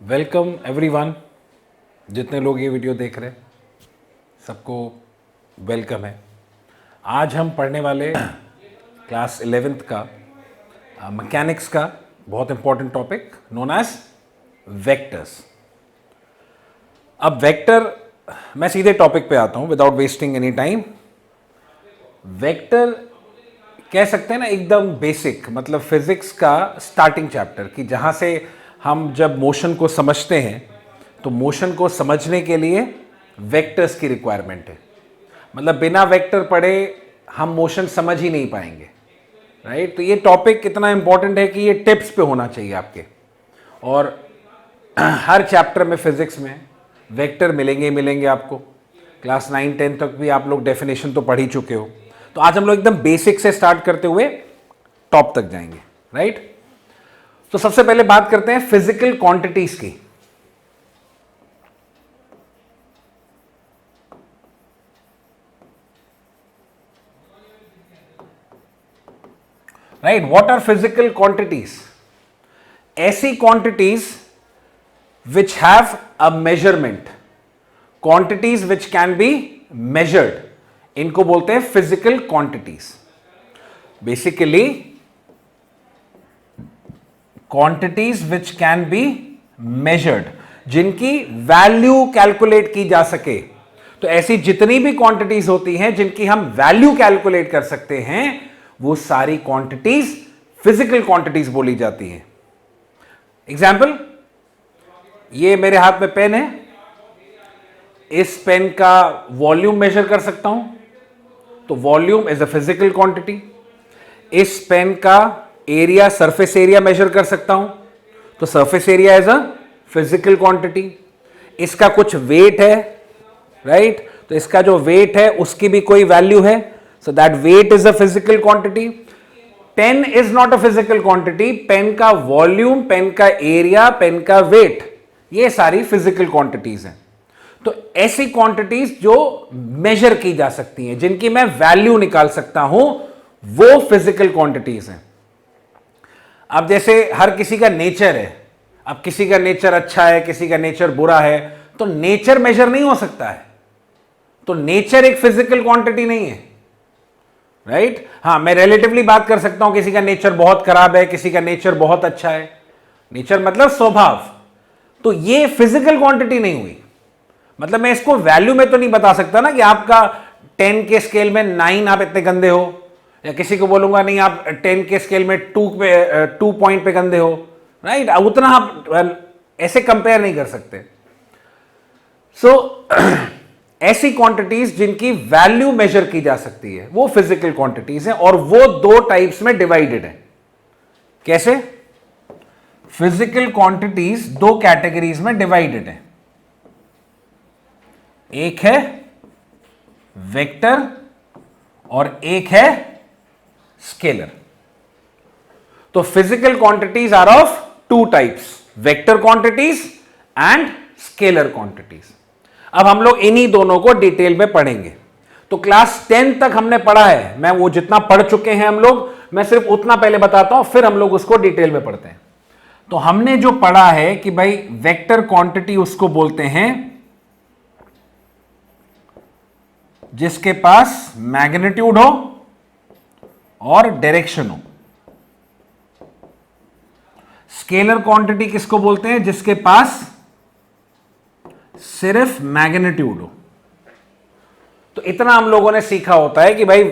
Welcome everyone. जितने लोग ये वीडियो देख रहे हैं सबको वेलकम है। आज हम पढ़ने वाले क्लास 11th का मैकेनिक्स का बहुत important topic known as vectors. अब वेक्टर, मैं सीधे टॉपिक पे आता हूँ without wasting any time. Vector कह सकते हैं ना एकदम बेसिक, मतलब फिजिक्स का स्टार्टिंग चैप्टर की, जहाँ से हम जब मोशन को समझते हैं तो मोशन को समझने के लिए वेक्टर्स की रिक्वायरमेंट है। मतलब बिना वेक्टर पढ़े हम मोशन समझ ही नहीं पाएंगे, राइट। तो ये टॉपिक कितना इंपॉर्टेंट है कि ये टिप्स पे होना चाहिए आपके, और हर चैप्टर में फिजिक्स में वेक्टर मिलेंगे ही मिलेंगे आपको। क्लास 9-10 तक भी आप लोग डेफिनेशन तो पढ़ ही चुके हो। तो आज हम लोग एकदम बेसिक से स्टार्ट करते हुए टॉप तक जाएंगे, राइट। तो सबसे पहले बात करते हैं फिजिकल क्वांटिटीज की। Right, what are physical quantities? ऐसी quantities which have a measurement, quantities which can be measured, इनको बोलते हैं physical quantities. Basically quantities which can be measured, जिनकी वैल्यू कैलकुलेट की जा सके। तो ऐसी जितनी भी क्वांटिटीज होती हैं जिनकी हम वैल्यू कैलकुलेट कर सकते हैं, वो सारी क्वांटिटीज फिजिकल क्वांटिटीज बोली जाती हैं। एग्जाम्पल, ये मेरे हाथ में पेन है, इस पेन का वॉल्यूम मेजर कर सकता हूं, तो volume is a physical quantity. इस पेन का एरिया, सरफेस एरिया मेजर कर सकता हूं, तो surface area is a physical quantity. इसका कुछ वेट है, राइट, तो इसका जो वेट है उसकी भी कोई वैल्यू है, so that weight is a physical quantity. Pen is not a physical quantity, pen का वॉल्यूम, पेन का एरिया, पेन का वेट, ये सारी फिजिकल क्वांटिटीज हैं। तो ऐसी क्वांटिटीज जो मेजर की जा सकती हैं, जिनकी मैं वैल्यू निकाल सकता हूं, वो फिजिकल क्वांटिटीज हैं। अब जैसे हर किसी का नेचर है, अब किसी का नेचर अच्छा है, किसी का नेचर बुरा है, तो नेचर मेजर नहीं हो सकता है। तो नेचर एक फिजिकल क्वांटिटी नहीं है, राइट। हां, मैं रिलेटिवली बात कर सकता हूं, किसी का नेचर बहुत खराब है, किसी का नेचर बहुत अच्छा है। नेचर मतलब स्वभाव, तो ये फिजिकल क्वांटिटी नहीं हुई। मतलब मैं इसको वैल्यू में तो नहीं बता सकता ना कि आपका 10 के स्केल में 9 आप इतने गंदे हो, या किसी को बोलूंगा नहीं आप 10 के स्केल में 2 पॉइंट पे गंदे हो, राइट। उतना आप ऐसे कंपेयर नहीं कर सकते। सो ऐसी क्वांटिटीज जिनकी वैल्यू मेजर की जा सकती है वो फिजिकल क्वांटिटीज हैं, और वो दो टाइप्स में डिवाइडेड है। कैसे? फिजिकल क्वांटिटीज दो कैटेगरीज में डिवाइडेड है। एक है वेक्टर और एक है स्केलर। तो physical quantities are of two types, vector quantities and scalar quantities. अब हम लोग इन्हीं दोनों को डिटेल में पढ़ेंगे। तो क्लास 10 तक हमने पढ़ा है, मैं वो जितना पढ़ चुके हैं हम लोग, मैं सिर्फ उतना पहले बताता हूं, फिर हम लोग उसको डिटेल में पढ़ते हैं। तो हमने जो पढ़ा है कि भाई वेक्टर क्वांटिटी उसको बोलते हैं जिसके पास मैग्नीट्यूड हो और डायरेक्शन हो। स्केलर क्वांटिटी किसको बोलते हैं? जिसके पास सिर्फ मैग्नीट्यूड हो। तो इतना हम लोगों ने सीखा होता है कि भाई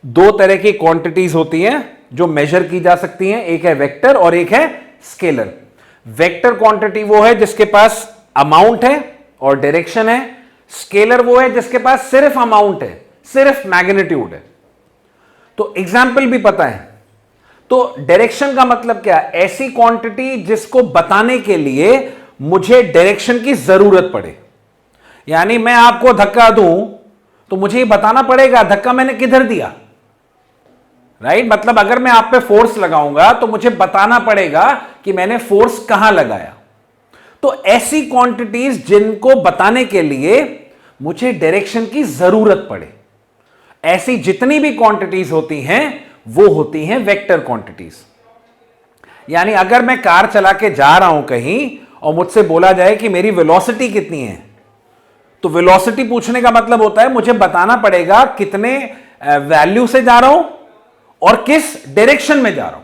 दो तरह की क्वांटिटीज होती हैं जो मेजर की जा सकती हैं, एक है वेक्टर और एक है स्केलर। वेक्टर क्वांटिटी वो है जिसके पास अमाउंट है और डायरेक्शन है, स्केलर वो है जिसके पास सिर्फ अमाउंट है, सिर्फ मैग्नीट्यूड है। तो एग्जाम्पल भी पता है। तो डायरेक्शन का मतलब क्या? ऐसी क्वांटिटी जिसको बताने के लिए मुझे डायरेक्शन की जरूरत पड़े। यानी मैं आपको धक्का दूं तो मुझे ये बताना पड़ेगा धक्का मैंने किधर दिया, राइट। मतलब अगर मैं आप पे फोर्स लगाऊंगा तो मुझे बताना पड़ेगा कि मैंने फोर्स कहां लगाया। तो ऐसी क्वांटिटीज जिनको बताने के लिए मुझे डायरेक्शन की जरूरत पड़े, ऐसी जितनी भी क्वांटिटीज होती हैं वो होती हैं वेक्टर क्वांटिटीज। यानी अगर मैं कार चला के जा रहा हूं कहीं और मुझसे बोला जाए कि मेरी वेलोसिटी कितनी है, तो वेलोसिटी पूछने का मतलब होता है मुझे बताना पड़ेगा कितने वैल्यू से जा रहा हूं और किस डायरेक्शन में जा रहा हूं।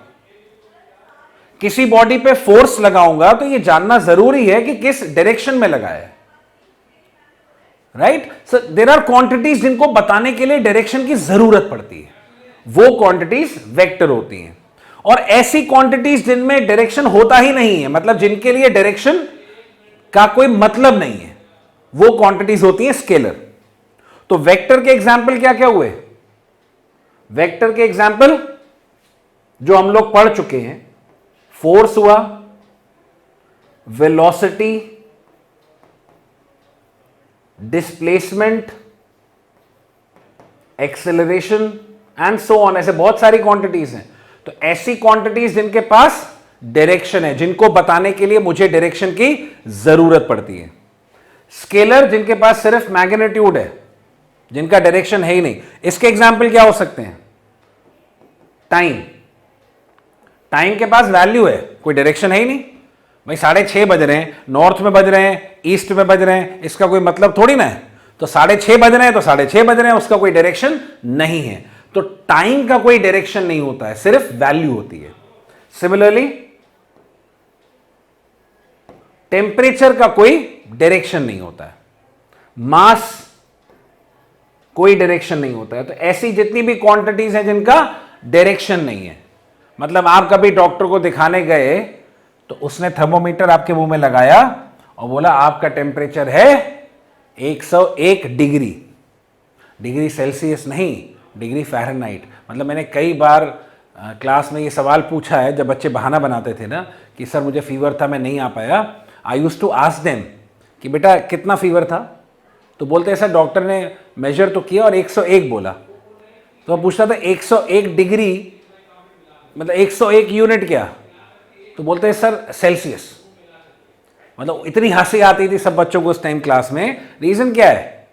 किसी बॉडी पे फोर्स लगाऊंगा तो यह जानना जरूरी है कि किस डायरेक्शन में लगा है, right. So there are quantities जिनको बताने के लिए डायरेक्शन की जरूरत पड़ती है, वो क्वांटिटीज वेक्टर होती हैं। और ऐसी क्वांटिटीज जिनमें डायरेक्शन होता ही नहीं है, मतलब जिनके लिए डायरेक्शन का कोई मतलब नहीं है, वो क्वांटिटीज होती हैं स्केलर। तो वेक्टर के एग्जाम्पल क्या क्या हुए? वेक्टर के एग्जाम्पल जो हम लोग पढ़ चुके हैं, फोर्स हुआ, velocity, displacement, acceleration and so on. ऐसे बहुत सारी क्वांटिटीज हैं। तो ऐसी क्वांटिटीज जिनके पास डायरेक्शन है, जिनको बताने के लिए मुझे डायरेक्शन की जरूरत पड़ती है। स्केलर जिनके पास सिर्फ मैग्नीट्यूड है, जिनका डायरेक्शन है ही नहीं। इसके एग्जाम्पल क्या हो सकते हैं? टाइम। टाइम के पास वैल्यू है, कोई डायरेक्शन है ही नहीं। भाई 6:30 बज रहे हैं, नॉर्थ में बज रहे हैं, ईस्ट में बज रहे हैं, इसका कोई मतलब थोड़ी ना है। तो 6:30 बज रहे हैं तो 6:30 बज रहे हैं, उसका कोई डायरेक्शन नहीं है। तो टाइम का कोई डायरेक्शन नहीं होता है, सिर्फ वैल्यू होती है। सिमिलरली टेम्परेचर का कोई डायरेक्शन नहीं होता है, मास कोई डायरेक्शन नहीं होता है। तो ऐसी जितनी भी क्वांटिटीज हैं जिनका डायरेक्शन नहीं है, मतलब आप कभी डॉक्टर को दिखाने गए तो उसने थर्मोमीटर आपके मुंह में लगाया और बोला आपका टेम्परेचर है 101 डिग्री, डिग्री सेल्सियस नहीं, डिग्री फ़ारेनहाइट। मतलब मैंने कई बार क्लास में ये सवाल पूछा है, जब बच्चे बहाना बनाते थे ना कि सर मुझे फीवर था मैं नहीं आ पाया, I used to ask them कि बेटा कितना फीवर था, तो बोलते हैं सर डॉक्टर ने मेजर तो किया और 101 बोला। तो मैं पूछता था 101 डिग्री मतलब 101 यूनिट क्या? तो बोलते हैं सर सेल्सियस। मतलब इतनी हंसी आती थी सब बच्चों को उस टाइम क्लास में। रीजन क्या है?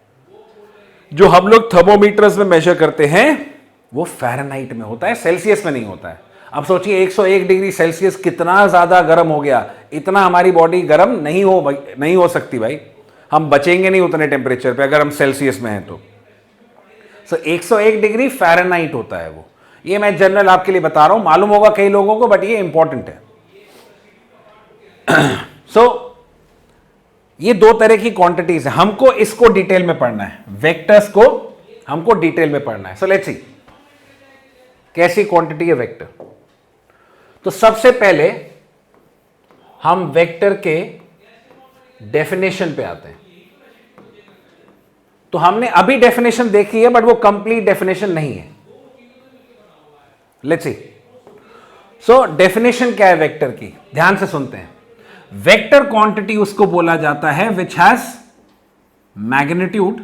जो हम लोग थर्मोमीटर्स में मेजर करते हैं वो फ़ारेनहाइट में होता है, सेल्सियस में नहीं होता है। अब सोचिए 101 डिग्री सेल्सियस कितना ज्यादा गर्म हो गया, इतना हमारी बॉडी गर्म नहीं हो सकती भाई, हम बचेंगे नहीं उतने टेम्परेचर पे अगर हम सेल्सियस में हैं तो। 101 डिग्री फ़ारेनहाइट होता है वो। ये मैं जनरल आपके लिए बता रहा हूं, मालूम होगा कई लोगों को, बट ये इंपॉर्टेंट है। ये दो तरह की क्वांटिटीज है, हमको इसको डिटेल में पढ़ना है, वेक्टर्स को हमको डिटेल में पढ़ना है। सो लेट्स सी कैसी क्वांटिटी है वेक्टर। तो सबसे पहले हम वेक्टर के डेफिनेशन पे आते हैं। तो हमने अभी डेफिनेशन देखी है बट वो कंप्लीट डेफिनेशन नहीं है। Let's see. सो डेफिनेशन क्या है वेक्टर की, ध्यान से सुनते हैं। वेक्टर क्वांटिटी उसको बोला जाता है which has magnitude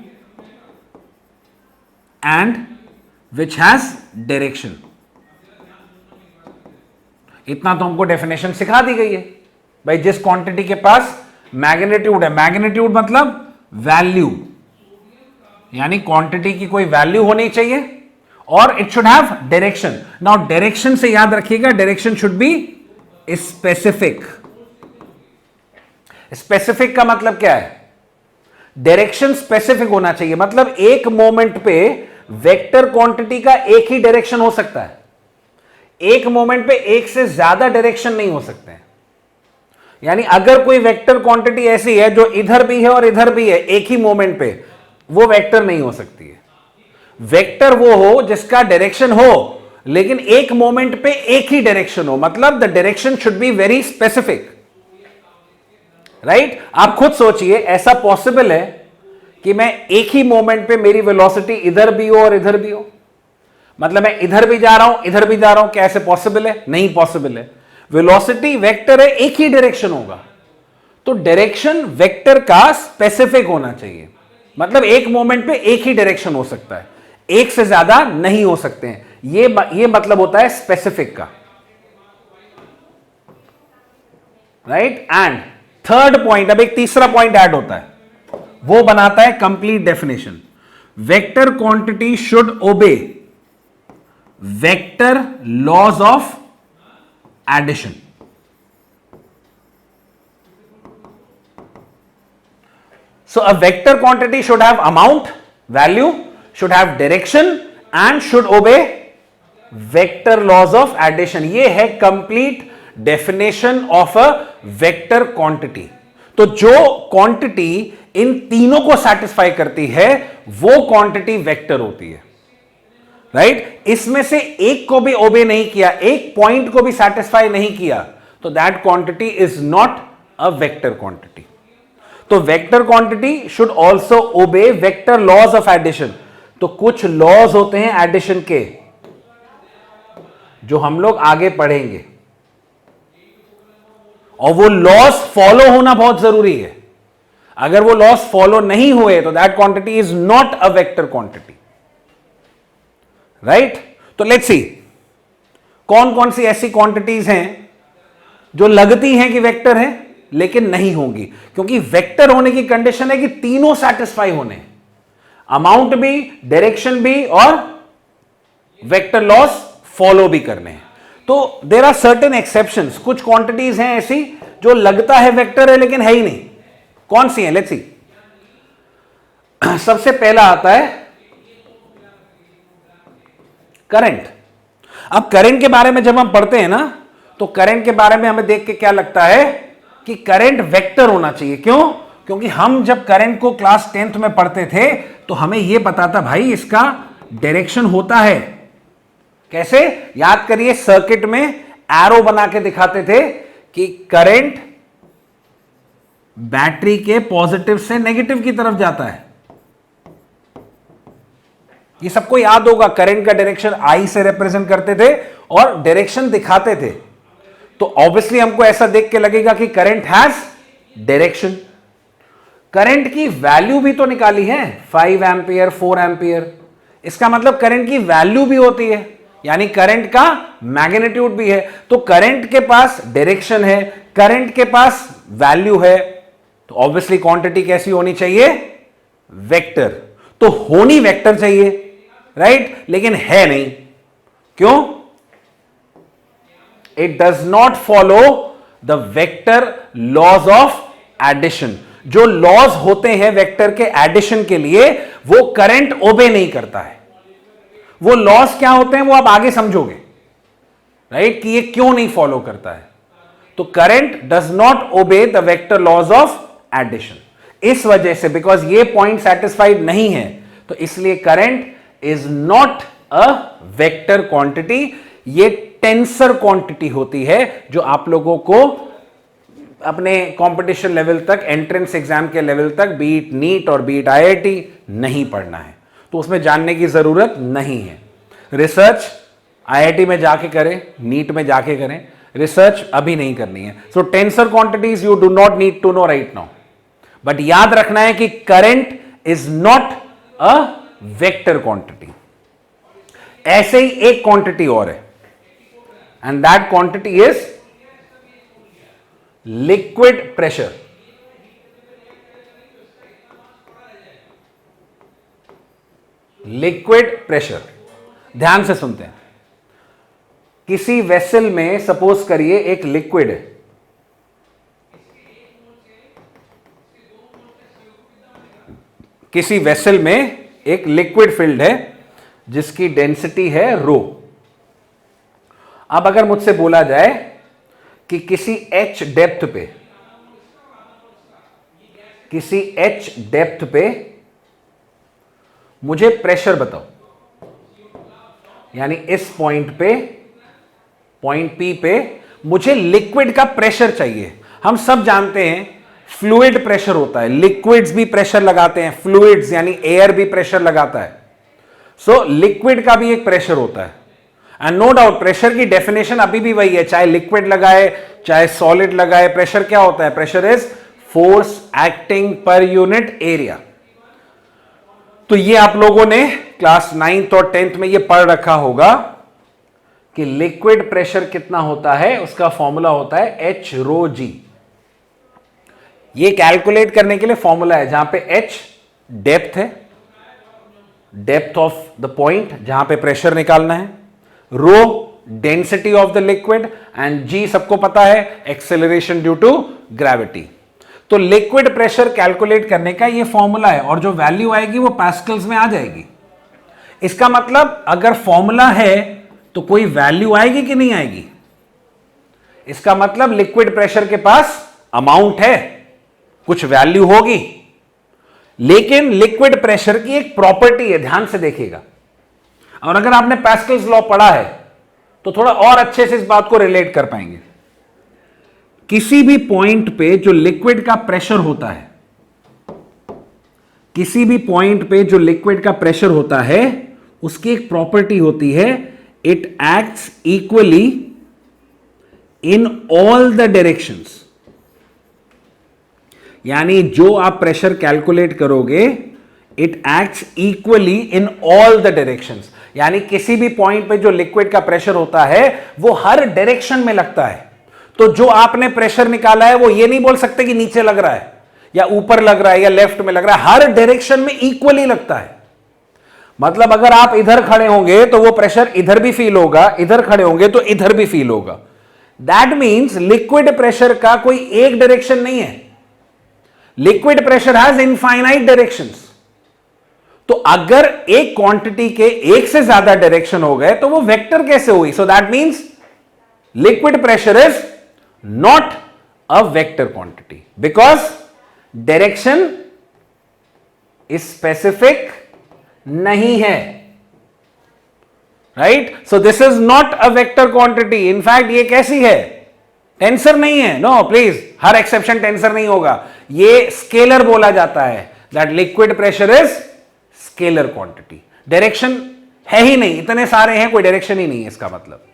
and which has direction. इतना तो हमको डेफिनेशन सिखा दी गई है भाई। जिस क्वांटिटी के पास मैग्नीट्यूड है, मैग्नीट्यूड मतलब वैल्यू, यानी क्वांटिटी की कोई वैल्यू होनी चाहिए, और it should have direction. Now direction से याद रखिएगा, direction should be specific. Specific का मतलब क्या है? डायरेक्शन स्पेसिफिक होना चाहिए, मतलब एक मोमेंट पे वेक्टर क्वांटिटी का एक ही डायरेक्शन हो सकता है, एक मोमेंट पे एक से ज्यादा डायरेक्शन नहीं हो सकते हैं। यानी अगर कोई वेक्टर क्वांटिटी ऐसी है जो इधर भी है और इधर भी है एक ही मोमेंट पे, वो वेक्टर नहीं हो सकती है। वेक्टर वो हो जिसका डायरेक्शन हो लेकिन एक मोमेंट पे एक ही डायरेक्शन हो, मतलब the direction should be very specific, right. आप खुद सोचिए, ऐसा पॉसिबल है कि मैं एक ही मोमेंट पे मेरी वेलोसिटी इधर भी हो और इधर भी हो? मतलब मैं इधर भी जा रहा हूं इधर भी जा रहा हूं, क्या ऐसे पॉसिबल है? नहीं पॉसिबल है। वेलोसिटी वेक्टर है, एक ही डायरेक्शन होगा। तो डायरेक्शन वेक्टर का स्पेसिफिक होना चाहिए, मतलब एक मोमेंट पे एक ही डायरेक्शन हो सकता है, एक से ज्यादा नहीं हो सकते हैं। ये मतलब होता है स्पेसिफिक का, राइट। एंड थर्ड पॉइंट, अब एक तीसरा पॉइंट ऐड होता है, वो बनाता है complete definition. Vector quantity should obey vector laws of addition. So a vector quantity should have amount, value, should have direction and should obey vector laws of addition. ये है complete definition of a vector quantity. तो जो quantity इन तीनों को satisfy करती है वो quantity vector होती है, right? इसमें से एक को भी obey नहीं किया, एक point को भी satisfy नहीं किया, तो that quantity is not a vector quantity. तो vector quantity should also obey vector laws of addition. तो कुछ लॉज होते हैं एडिशन के जो हम लोग आगे पढ़ेंगे और वो लॉज फॉलो होना बहुत जरूरी है. अगर वो लॉज फॉलो नहीं हुए तो that quantity is not a vector quantity, right? तो लेट्स सी कौन कौन सी ऐसी क्वांटिटीज हैं जो लगती हैं कि वेक्टर हैं लेकिन नहीं होंगी, क्योंकि वेक्टर होने की कंडीशन है कि तीनों सैटिस्फाई होने, अमाउंट भी, डायरेक्शन भी और वेक्टर लॉस फॉलो भी करने हैं. तो देयर आर सर्टेन एक्सेप्शंस. कुछ क्वांटिटीज हैं ऐसी जो लगता है वेक्टर है लेकिन है ही नहीं. कौन सी है? Let's see. सबसे पहला आता है करंट. अब करंट के बारे में जब हम पढ़ते हैं ना, तो करंट के बारे में हमें देख के क्या लगता है कि करंट वेक्टर होना चाहिए. क्यों? क्योंकि हम जब करंट को क्लास 10th में पढ़ते थे तो हमें यह पता था भाई इसका डायरेक्शन होता है. कैसे? याद करिए, सर्किट में एरो बना के दिखाते थे कि करंट बैटरी के पॉजिटिव से नेगेटिव की तरफ जाता है. ये सबको याद होगा. करंट का डायरेक्शन आई से रिप्रेजेंट करते थे और डायरेक्शन दिखाते थे. तो ऑब्वियसली हमको ऐसा देख के लगेगा कि करंट हैज डायरेक्शन. करंट की वैल्यू भी तो निकाली है, 5 एम्पियर, 4 एम्पियर. इसका मतलब करंट की वैल्यू भी होती है, यानी करंट का मैग्नीट्यूड भी है. तो करंट के पास डायरेक्शन है, करंट के पास वैल्यू है, तो ऑब्वियसली क्वांटिटी कैसी होनी चाहिए? वेक्टर. तो होनी वेक्टर चाहिए, राइट? लेकिन है नहीं. क्यों? It does not follow the vector laws of addition. जो लॉज होते हैं वेक्टर के एडिशन के लिए वो करंट ओबे नहीं करता है. वो लॉज क्या होते हैं वो आप आगे समझोगे, राइट? कि ये क्यों नहीं फॉलो करता है. तो current does not obey the vector laws of addition. इस वजह से, बिकॉज ये पॉइंट सेटिस्फाइड नहीं है, तो इसलिए current is not a vector quantity. ये टेंसर क्वांटिटी होती है जो आप लोगों को अपने कंपटीशन लेवल तक, एंट्रेंस एग्जाम के लेवल तक, बीट नीट और बीट आईआईटी नहीं पढ़ना है, तो उसमें जानने की जरूरत नहीं है. रिसर्च आईआईटी में जाके करें, नीट में जाके करें, रिसर्च अभी नहीं करनी है. So tensor quantities you do not need to know right now, but याद रखना है कि current is not a vector quantity. ऐसे ही एक क्वांटिटी और है, and that quantity is liquid pressure. liquid pressure. ध्यान से सुनते हैं. किसी वेसल में सपोज करिए एक लिक्विड है, किसी वेसल में एक लिक्विड फिल्ड है जिसकी डेंसिटी है रो. अब अगर मुझसे बोला जाए कि किसी h डेप्थ पे मुझे प्रेशर बताओ, यानी इस पॉइंट पे, पॉइंट P पे मुझे लिक्विड का प्रेशर चाहिए. हम सब जानते हैं फ्लूइड प्रेशर होता है, लिक्विड्स भी प्रेशर लगाते हैं, फ्लूइड्स यानी एयर भी प्रेशर लगाता है. सो लिक्विड का भी एक प्रेशर होता है. एंड नो डाउट प्रेशर की डेफिनेशन अभी भी वही है, चाहे लिक्विड लगाए चाहे सॉलिड लगाए. प्रेशर क्या होता है? Pressure is force acting per unit area. तो ये आप लोगों ने क्लास 9th और 10th में ये पढ़ रखा होगा कि लिक्विड प्रेशर कितना होता है, उसका फॉर्मूला होता है H रो G. ये कैलकुलेट करने के लिए फॉर्मूला है जहां पे H डेप्थ है, डेप्थ ऑफ द पॉइंट जहां पे प्रेशर निकालना है, rho density of the liquid, and G सबको पता है एक्सेलरेशन ड्यू टू ग्रेविटी. तो लिक्विड प्रेशर कैलकुलेट करने का ये फॉर्मूला है और जो वैल्यू आएगी वो पास्कल्स में आ जाएगी। इसका मतलब अगर फॉर्मूला है तो कोई वैल्यू आएगी कि नहीं आएगी? इसका मतलब लिक्विड प्रेशर के पास अमाउंट है, कुछ वैल्यू होगी। लेकिन लिक्विड प्रेशर की एक प्रॉपर्टी है, ध्यान से देखिएगा। और अगर आपने पास्कल्स लॉ पढ़ा है तो थोड़ा और अच्छे से इस बात को रिलेट कर पाएंगे। किसी भी पॉइंट पे जो लिक्विड का प्रेशर होता है, किसी भी पॉइंट पे जो लिक्विड का प्रेशर होता है, उसकी एक प्रॉपर्टी होती है, it acts equally in all the directions. यानी जो आप प्रेशर कैलकुलेट करोगे, it acts equally in all the directions. यानी किसी भी पॉइंट पे जो लिक्विड का प्रेशर होता है वो हर डायरेक्शन में लगता है। तो जो आपने प्रेशर निकाला है वो ये नहीं बोल सकते कि नीचे लग रहा है या ऊपर लग रहा है या लेफ्ट में लग रहा है, हर डायरेक्शन में इक्वली लगता है। मतलब अगर आप इधर खड़े होंगे तो वो प्रेशर इधर भी फील होगा, इधर खड़े होंगे तो इधर भी फील होगा। दैट मीन्स लिक्विड प्रेशर का कोई एक डायरेक्शन नहीं है। Liquid pressure has infinite directions. तो अगर एक क्वांटिटी के एक से ज्यादा डायरेक्शन हो गए तो वो वेक्टर कैसे हुई? So that means liquid pressure is not a vector quantity because direction specific नहीं है, right? So this is not a vector quantity. In fact ये कैसी है? टेंसर नहीं है। नो प्लीज, हर एक्सेप्शन टेंसर नहीं होगा। ये स्केलर बोला जाता है, that liquid pressure is scalar quantity. Direction है ही नहीं, इतने सारे हैं, कोई डायरेक्शन ही नहीं है इसका मतलब।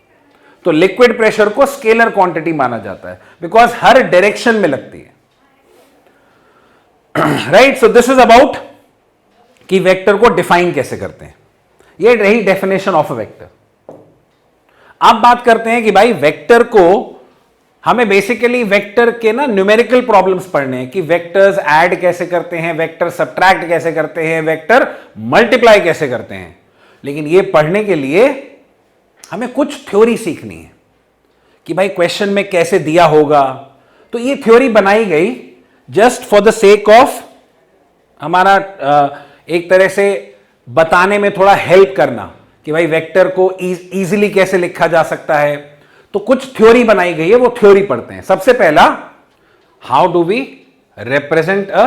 तो लिक्विड प्रेशर को स्केलर क्वांटिटी माना जाता है बिकॉज हर डायरेक्शन में लगती है, right? So this is about कि वेक्टर को डिफाइन कैसे करते हैं। ये रही डेफिनेशन ऑफ अ वेक्टर। अब बात करते हैं कि भाई वेक्टर को हमें बेसिकली वेक्टर के ना न्यूमेरिकल प्रॉब्लम्स पढ़ने हैं कि वेक्टर्स ऐड कैसे करते हैं, वेक्टर सब्ट्रैक्ट कैसे करते हैं, वेक्टर मल्टीप्लाई कैसे करते हैं। लेकिन ये पढ़ने के लिए हमें कुछ थ्योरी सीखनी है कि भाई क्वेश्चन में कैसे दिया होगा। तो ये थ्योरी बनाई गई just for the sake of हमारा एक तरह से बताने में थोड़ा हेल्प करना कि भाई वेक्टर को इजीली कैसे लिखा जा सकता है। तो कुछ थ्योरी बनाई गई है, वो थ्योरी पढ़ते हैं। सबसे पहला, how do we represent a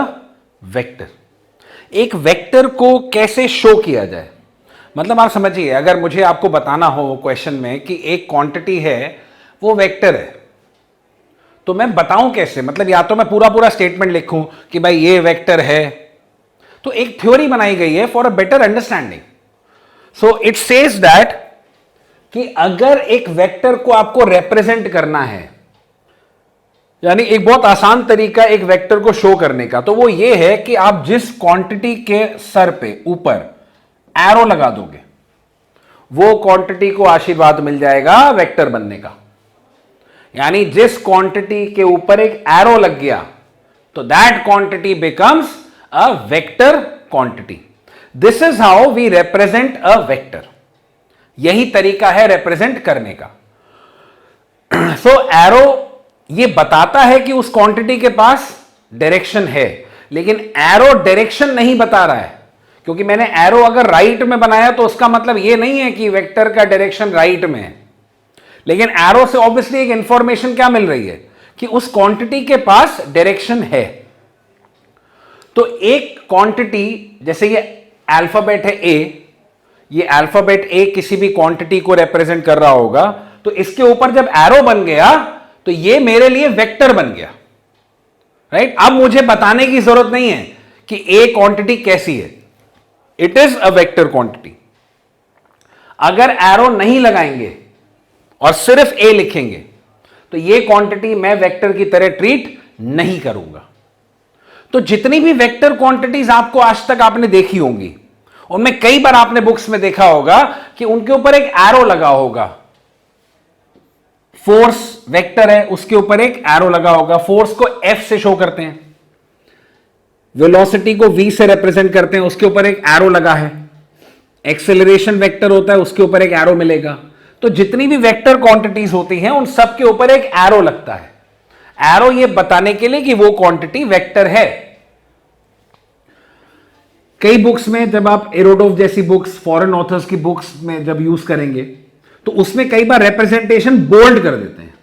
vector? एक वेक्टर को कैसे शो किया जाए? मतलब आप समझिए, अगर मुझे आपको बताना हो क्वेश्चन में कि एक क्वांटिटी है वो वेक्टर है, तो मैं बताऊं कैसे? मतलब या तो मैं पूरा पूरा स्टेटमेंट लिखूं कि भाई ये वेक्टर है। तो एक थ्योरी बनाई गई है for a better understanding. So it says that कि अगर एक वेक्टर को आपको रिप्रेजेंट करना है, यानी एक बहुत आसान तरीका एक वेक्टर को शो करने का, तो वो ये है कि आप जिस क्वांटिटी के सर पे ऊपर एरो लगा दोगे, वो क्वांटिटी को आशीर्वाद मिल जाएगा वेक्टर बनने का। यानी जिस क्वांटिटी के ऊपर एक एरो लग गया तो that quantity becomes a vector quantity. This is how we represent a vector. यही तरीका है रिप्रेजेंट करने का। सो एरो ये बताता है कि उस क्वांटिटी के पास डायरेक्शन है, लेकिन एरो डायरेक्शन नहीं बता रहा है। क्योंकि मैंने एरो अगर राइट में बनाया तो उसका मतलब ये नहीं है कि वेक्टर का डायरेक्शन राइट में है, लेकिन एरो से ऑब्वियसली एक इंफॉर्मेशन क्या मिल रही है कि उस क्वांटिटी के पास डायरेक्शन है। तो एक क्वांटिटी, जैसे ये अल्फाबेट है ए, ये अल्फाबेट ए किसी भी क्वांटिटी को रिप्रेजेंट कर रहा होगा, तो इसके ऊपर जब एरो बन गया तो ये मेरे लिए वेक्टर बन गया, राइट? अब मुझे बताने की जरूरत नहीं है कि ए क्वांटिटी कैसी है, it is a vector quantity. अगर एरो नहीं लगाएंगे और सिर्फ ए लिखेंगे तो ये क्वांटिटी मैं वेक्टर की तरह ट्रीट नहीं करूंगा। तो जितनी भी वेक्टर क्वांटिटीज आपको आज तक आपने देखी होंगी, उनमें कई बार आपने बुक्स में देखा होगा कि उनके ऊपर एक एरो लगा होगा। फोर्स वेक्टर है, उसके ऊपर एक एरो लगा होगा। फोर्स को एफ से शो करते हैं, वेलोसिटी को वी से रिप्रेजेंट करते हैं, उसके ऊपर एक एरो लगा है। एक्सेलरेशन वेक्टर होता है, उसके ऊपर एक एरो मिलेगा। तो जितनी भी वेक्टर क्वांटिटीज होती हैं उन सब के ऊपर एक एरो लगता है। एरो ये बताने के लिए कि वो क्वांटिटी वेक्टर है। कई बुक्स में जब आप एरोडोव जैसी बुक्स, फॉरेन ऑथर्स की बुक्स में जब यूज करेंगे तो उसमें कई बार रिप्रेजेंटेशन बोल्ड कर देते हैं।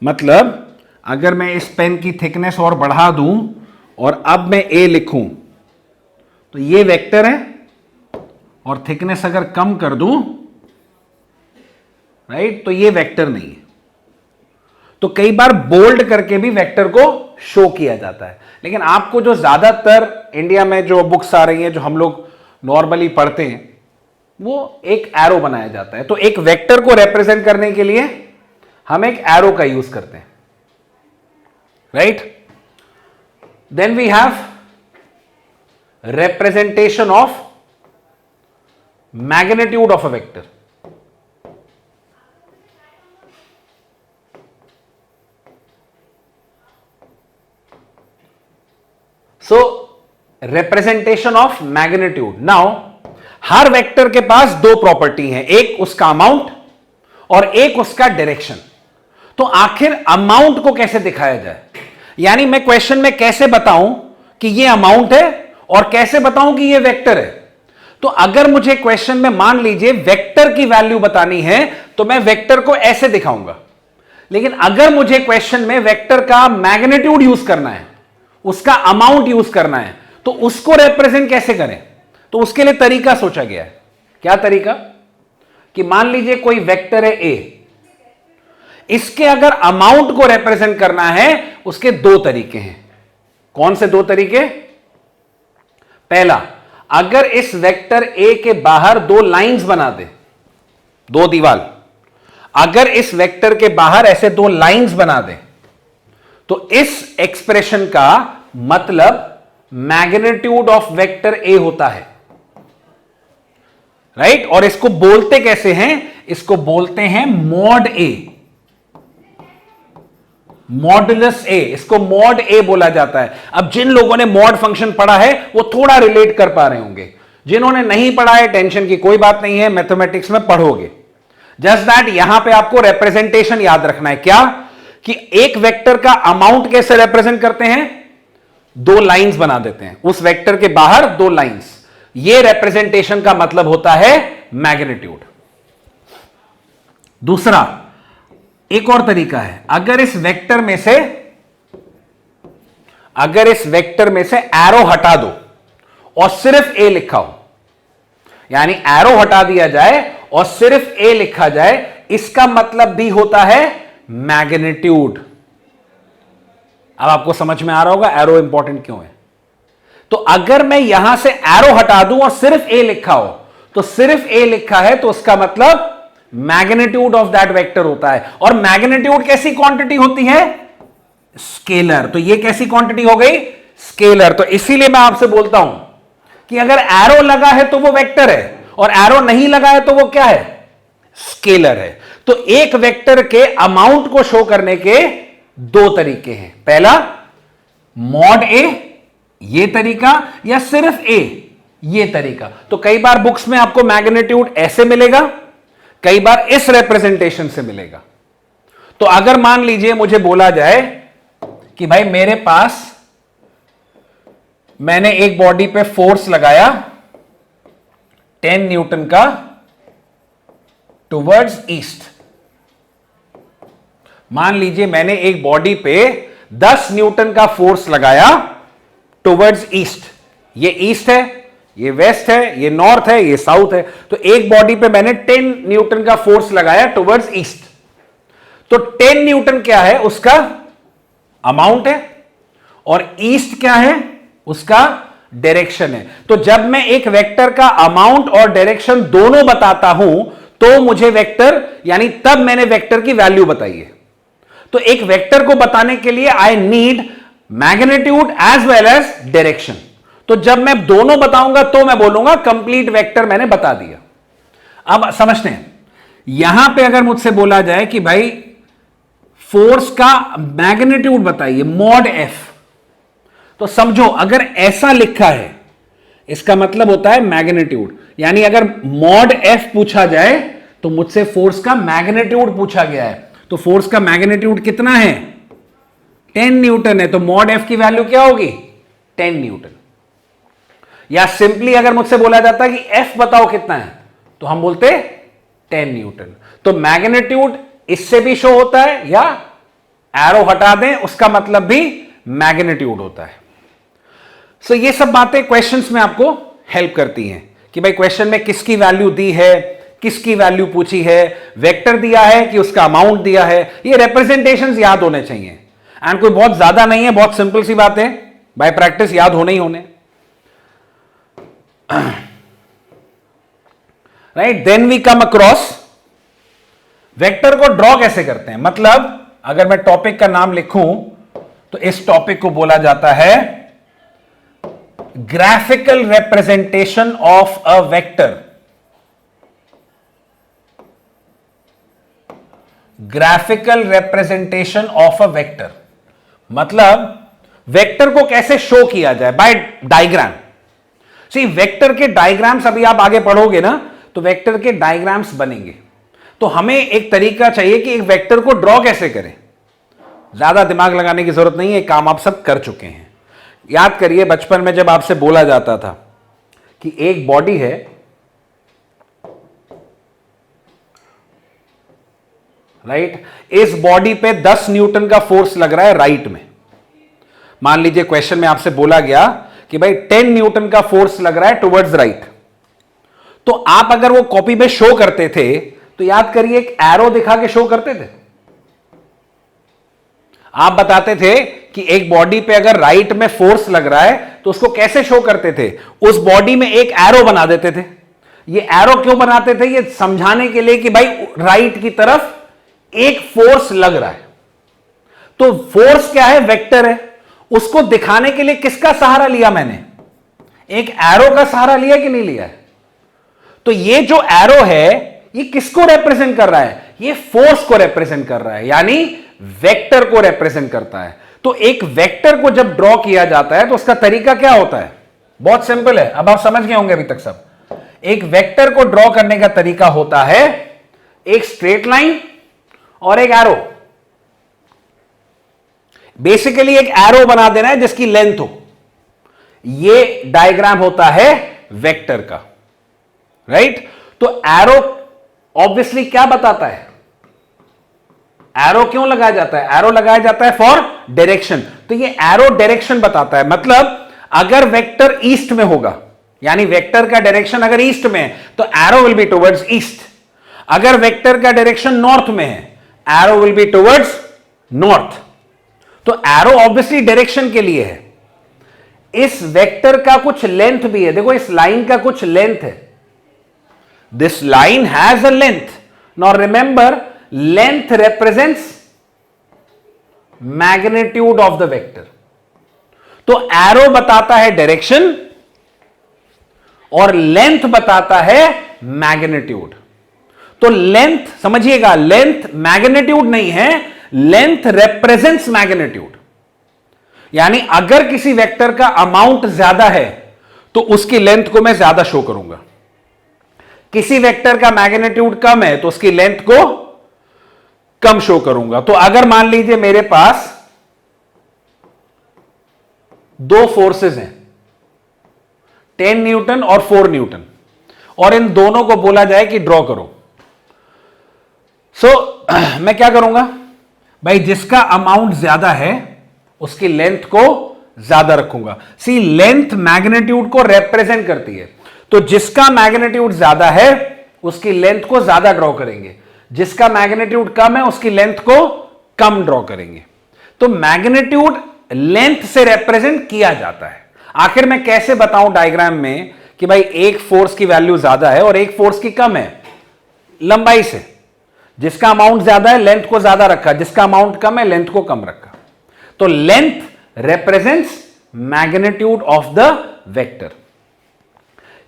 मतलब अगर मैं इस पेन की थिकनेस और बढ़ा दूं और अब मैं ए लिखूं तो ये वेक्टर है, और थिकनेस अगर कम कर दूं, राइट, तो ये वेक्टर नहीं है। तो कई बार बोल्ड करके भी वेक्टर को शो किया जाता है। लेकिन आपको जो ज्यादातर इंडिया में जो बुक्स आ रही हैं, जो हम लोग नॉर्मली पढ़ते हैं, वो एक एरो बनाया जाता है। तो एक वेक्टर को रिप्रेजेंट करने के लिए हम एक एरो का यूज करते हैं, right. Then we have representation of magnitude of a vector. So representation of magnitude. Now her vector के पास दो प्रॉपर्टी हैं, एक उसका अमाउंट और एक उसका डायरेक्शन। तो आखिर अमाउंट को कैसे दिखाया जाए, यानी मैं क्वेश्चन में कैसे बताऊं कि ये अमाउंट है और कैसे बताऊं कि ये वेक्टर है। तो अगर मुझे क्वेश्चन में मान लीजिए वेक्टर की वैल्यू बतानी है तो मैं वेक्टर को ऐसे दिखाऊंगा। लेकिन अगर मुझे क्वेश्चन में वेक्टर का मैग्नीट्यूड यूज करना है, उसका अमाउंट यूज करना है, तो उसको रिप्रेजेंट कैसे करें, तो उसके लिए तरीका सोचा गया है। क्या तरीका, कि मान लीजिए कोई वेक्टर है ए, इसके अगर अमाउंट को रिप्रेजेंट करना है उसके दो तरीके हैं। कौन से दो तरीके? पहला, अगर इस वेक्टर ए के बाहर दो लाइंस बना दे, दो दीवार, अगर इस वेक्टर के बाहर ऐसे दो लाइंस बना दे, तो इस एक्सप्रेशन का मतलब मैग्नीट्यूड ऑफ वेक्टर ए होता है, राइट। और इसको बोलते कैसे हैं? इसको बोलते हैं मॉड ए, मॉडुलस ए, इसको मॉड ए बोला जाता है। अब जिन लोगों ने मॉड फंक्शन पढ़ा है वो थोड़ा रिलेट कर पा रहे होंगे, जिन्होंने नहीं पढ़ा है टेंशन की कोई बात नहीं है, मैथमेटिक्स में पढ़ोगे। जस्ट दैट यहां पे आपको रिप्रेजेंटेशन याद रखना है। क्या? कि एक वेक्टर का अमाउंट कैसे रिप्रेजेंट करते हैं? दो लाइंस बना देते हैं, उस वेक्टर के बाहर दो लाइंस, ये रिप्रेजेंटेशन का मतलब होता है मैग्नीट्यूड। दूसरा, एक और तरीका है, अगर इस वेक्टर में से एरो हटा दो और सिर्फ ए लिखा हो, यानी एरो हटा दिया जाए और सिर्फ ए लिखा जाए, इसका मतलब भी होता है मैग्नीट्यूड। अब आपको समझ में आ रहा होगा एरो इंपॉर्टेंट क्यों है। तो अगर मैं यहां से एरो हटा दूं और सिर्फ ए लिखा हो, तो सिर्फ ए लिखा है तो उसका मतलब मैग्नीट्यूड ऑफ दैट वेक्टर होता है। और मैग्नीट्यूड कैसी क्वांटिटी होती है? स्केलर। तो ये कैसी क्वांटिटी हो गई? स्केलर। तो इसीलिए मैं आपसे बोलता हूं कि अगर एरो लगा है तो वो वेक्टर है, और एरो नहीं लगा है तो वो क्या है? स्केलर है। तो एक वेक्टर के अमाउंट को शो करने के दो तरीके हैं। पहला, मॉड ए, ये तरीका, या सिर्फ ए, ये तरीका। तो कई बार बुक्स में आपको मैग्नीट्यूड ऐसे मिलेगा, कई बार इस रिप्रेजेंटेशन से मिलेगा। तो अगर मान लीजिए मुझे बोला जाए कि भाई मेरे पास, मैंने एक बॉडी पे फोर्स लगाया 10 न्यूटन का टुवर्ड्स ईस्ट। मान लीजिए मैंने एक बॉडी पे 10 न्यूटन का फोर्स लगाया टुवर्ड्स ईस्ट। ये ईस्ट है, ये वेस्ट है, ये नॉर्थ है, ये साउथ है। तो एक बॉडी पे मैंने 10 न्यूटन का फोर्स लगाया टुवर्ड्स ईस्ट। तो 10 न्यूटन क्या है? उसका अमाउंट है, और ईस्ट क्या है? उसका डायरेक्शन है। तो जब मैं एक वेक्टर का अमाउंट और डायरेक्शन दोनों बताता हूं तो मुझे वेक्टर, यानी तब मैंने वेक्टर की वैल्यू बताई है। तो एक वेक्टर को बताने के लिए I need magnitude as well as direction. तो जब मैं दोनों बताऊंगा तो मैं बोलूंगा कंप्लीट वेक्टर मैंने बता दिया। अब समझते हैं, यहां पे अगर मुझसे बोला जाए कि भाई फोर्स का मैग्नीट्यूड बताइए, मॉड एफ, तो समझो अगर ऐसा लिखा है इसका मतलब होता है मैग्नीट्यूड। यानी अगर मॉड एफ पूछा जाए तो मुझसे फोर्स का मैग्नीट्यूड पूछा गया है। तो फोर्स का मैग्नीट्यूड कितना है? 10 न्यूटन है, तो मॉड एफ की वैल्यू क्या होगी? 10 न्यूटन। या सिंपली अगर मुझसे बोला जाता है कि एफ बताओ कितना है, तो हम बोलते 10 न्यूटन। तो मैग्नीट्यूड इससे भी शो होता है, या एरो हटा दें उसका मतलब भी मैग्नीट्यूड होता है। सो ये सब बातें क्वेश्चंस में आपको हेल्प करती हैं कि भाई क्वेश्चन में किसकी वैल्यू दी है, किसकी वैल्यू पूछी है, वेक्टर दिया है कि उसका अमाउंट दिया है। ये रिप्रेजेंटेशंस याद होने चाहिए, एंड कोई बहुत ज्यादा नहीं है, बहुत सिंपल सी बात है, बाय प्रैक्टिस याद होने ही होने। Right, then we come across vector को ड्रॉ कैसे करते हैं। मतलब अगर मैं टॉपिक का नाम लिखूं तो इस टॉपिक को बोला जाता है graphical representation of a vector. Graphical representation of a vector मतलब वेक्टर को कैसे शो किया जाए, बाय डायग्राम। सी वेक्टर के डायग्राम्स अभी आप आगे पढ़ोगे ना, तो वेक्टर के डायग्राम्स बनेंगे। तो हमें एक तरीका चाहिए कि एक वेक्टर को ड्रॉ कैसे करें। ज्यादा दिमाग लगाने की जरूरत नहीं है, काम आप सब कर चुके हैं। याद करिए बचपन में जब आपसे बोला जाता था कि एक बॉडी है, राइट, इस बॉडी पे 10 न्यूटन का फोर्स लग रहा है राइट में। मान लीजिए क्वेश्चन में आपसे बोला गया कि भाई 10 न्यूटन का फोर्स लग रहा है टुवर्ड्स राइट। तो आप अगर वो कॉपी में शो करते थे तो याद करिए एक एरो दिखा के शो करते थे। आप बताते थे कि एक बॉडी पे अगर राइट में फोर्स लग रहा है तो उसको कैसे शो करते थे, उस बॉडी में एक एरो बना देते थे। ये एरो क्यों बनाते थे? ये समझाने के लिए कि भाई राइट की तरफ एक फोर्स लग रहा है। तो फोर्स क्या है? वेक्टर है। उसको दिखाने के लिए किसका सहारा लिया मैंने? एक एरो का सहारा लिया कि नहीं लिया है? तो ये जो एरो है ये किसको रिप्रेजेंट कर रहा है? ये फोर्स को रिप्रेजेंट कर रहा है, यानी वेक्टर को रिप्रेजेंट करता है। तो एक वेक्टर को जब ड्रॉ किया जाता है तो उसका तरीका क्या होता है? बहुत सिंपल है, अब आप समझ गए होंगे अभी तक सब। एक वेक्टर को ड्रॉ करने का तरीका होता है एक स्ट्रेट लाइन और एक एरो। बेसिकली एक एरो बना देना है जिसकी लेंथ हो। ये डायग्राम होता है वेक्टर का, राइट। तो एरो ऑब्वियसली क्या बताता है? एरो क्यों लगाया जाता है? एरो लगाया जाता है फॉर डायरेक्शन। तो ये एरो डायरेक्शन बताता है। मतलब अगर वेक्टर ईस्ट में होगा, यानी वेक्टर का डायरेक्शन अगर ईस्ट में है तो arrow will be towards east. अगर वेक्टर का डायरेक्शन नॉर्थ में है, arrow will be towards north. तो एरो ऑब्वियसली डायरेक्शन के लिए है। इस वेक्टर का कुछ लेंथ भी है। देखो इस लाइन का कुछ लेंथ है। This line has a length. Now remember, length represents magnitude of the vector. तो एरो बताता है डायरेक्शन और लेंथ बताता है मैग्नीट्यूड। तो लेंथ समझिएगा, लेंथ मैग्नीट्यूड नहीं है, लेंथ रिप्रेजेंट्स मैग्नीट्यूड। यानी अगर किसी वेक्टर का अमाउंट ज्यादा है तो उसकी लेंथ को मैं ज्यादा शो करूंगा। किसी वेक्टर का मैग्नीट्यूड कम है तो उसकी लेंथ को कम शो करूंगा। तो अगर मान लीजिए मेरे पास दो फोर्सेस हैं, 10 न्यूटन और 4 न्यूटन, और इन दोनों को बोला जाए कि ड्रॉ करो। मैं क्या करूंगा भाई? जिसका अमाउंट ज्यादा है उसकी लेंथ को ज्यादा रखूंगा। सी लेंथ मैग्नीट्यूड को रिप्रेजेंट करती है। तो जिसका मैग्नीट्यूड ज्यादा है उसकी लेंथ को ज्यादा ड्रॉ करेंगे, जिसका मैग्नीट्यूड कम है उसकी लेंथ को कम ड्रॉ करेंगे। तो मैग्नीट्यूड लेंथ से रिप्रेजेंट किया जाता है। आखिर मैं कैसे बताऊं डायग्राम में कि भाई एक फोर्स की वैल्यू ज्यादा है और एक फोर्स की कम है? लंबाई से। जिसका अमाउंट ज्यादा है लेंथ को ज्यादा रखा, जिसका अमाउंट कम है लेंथ को कम रखा। तो length represents magnitude of the vector.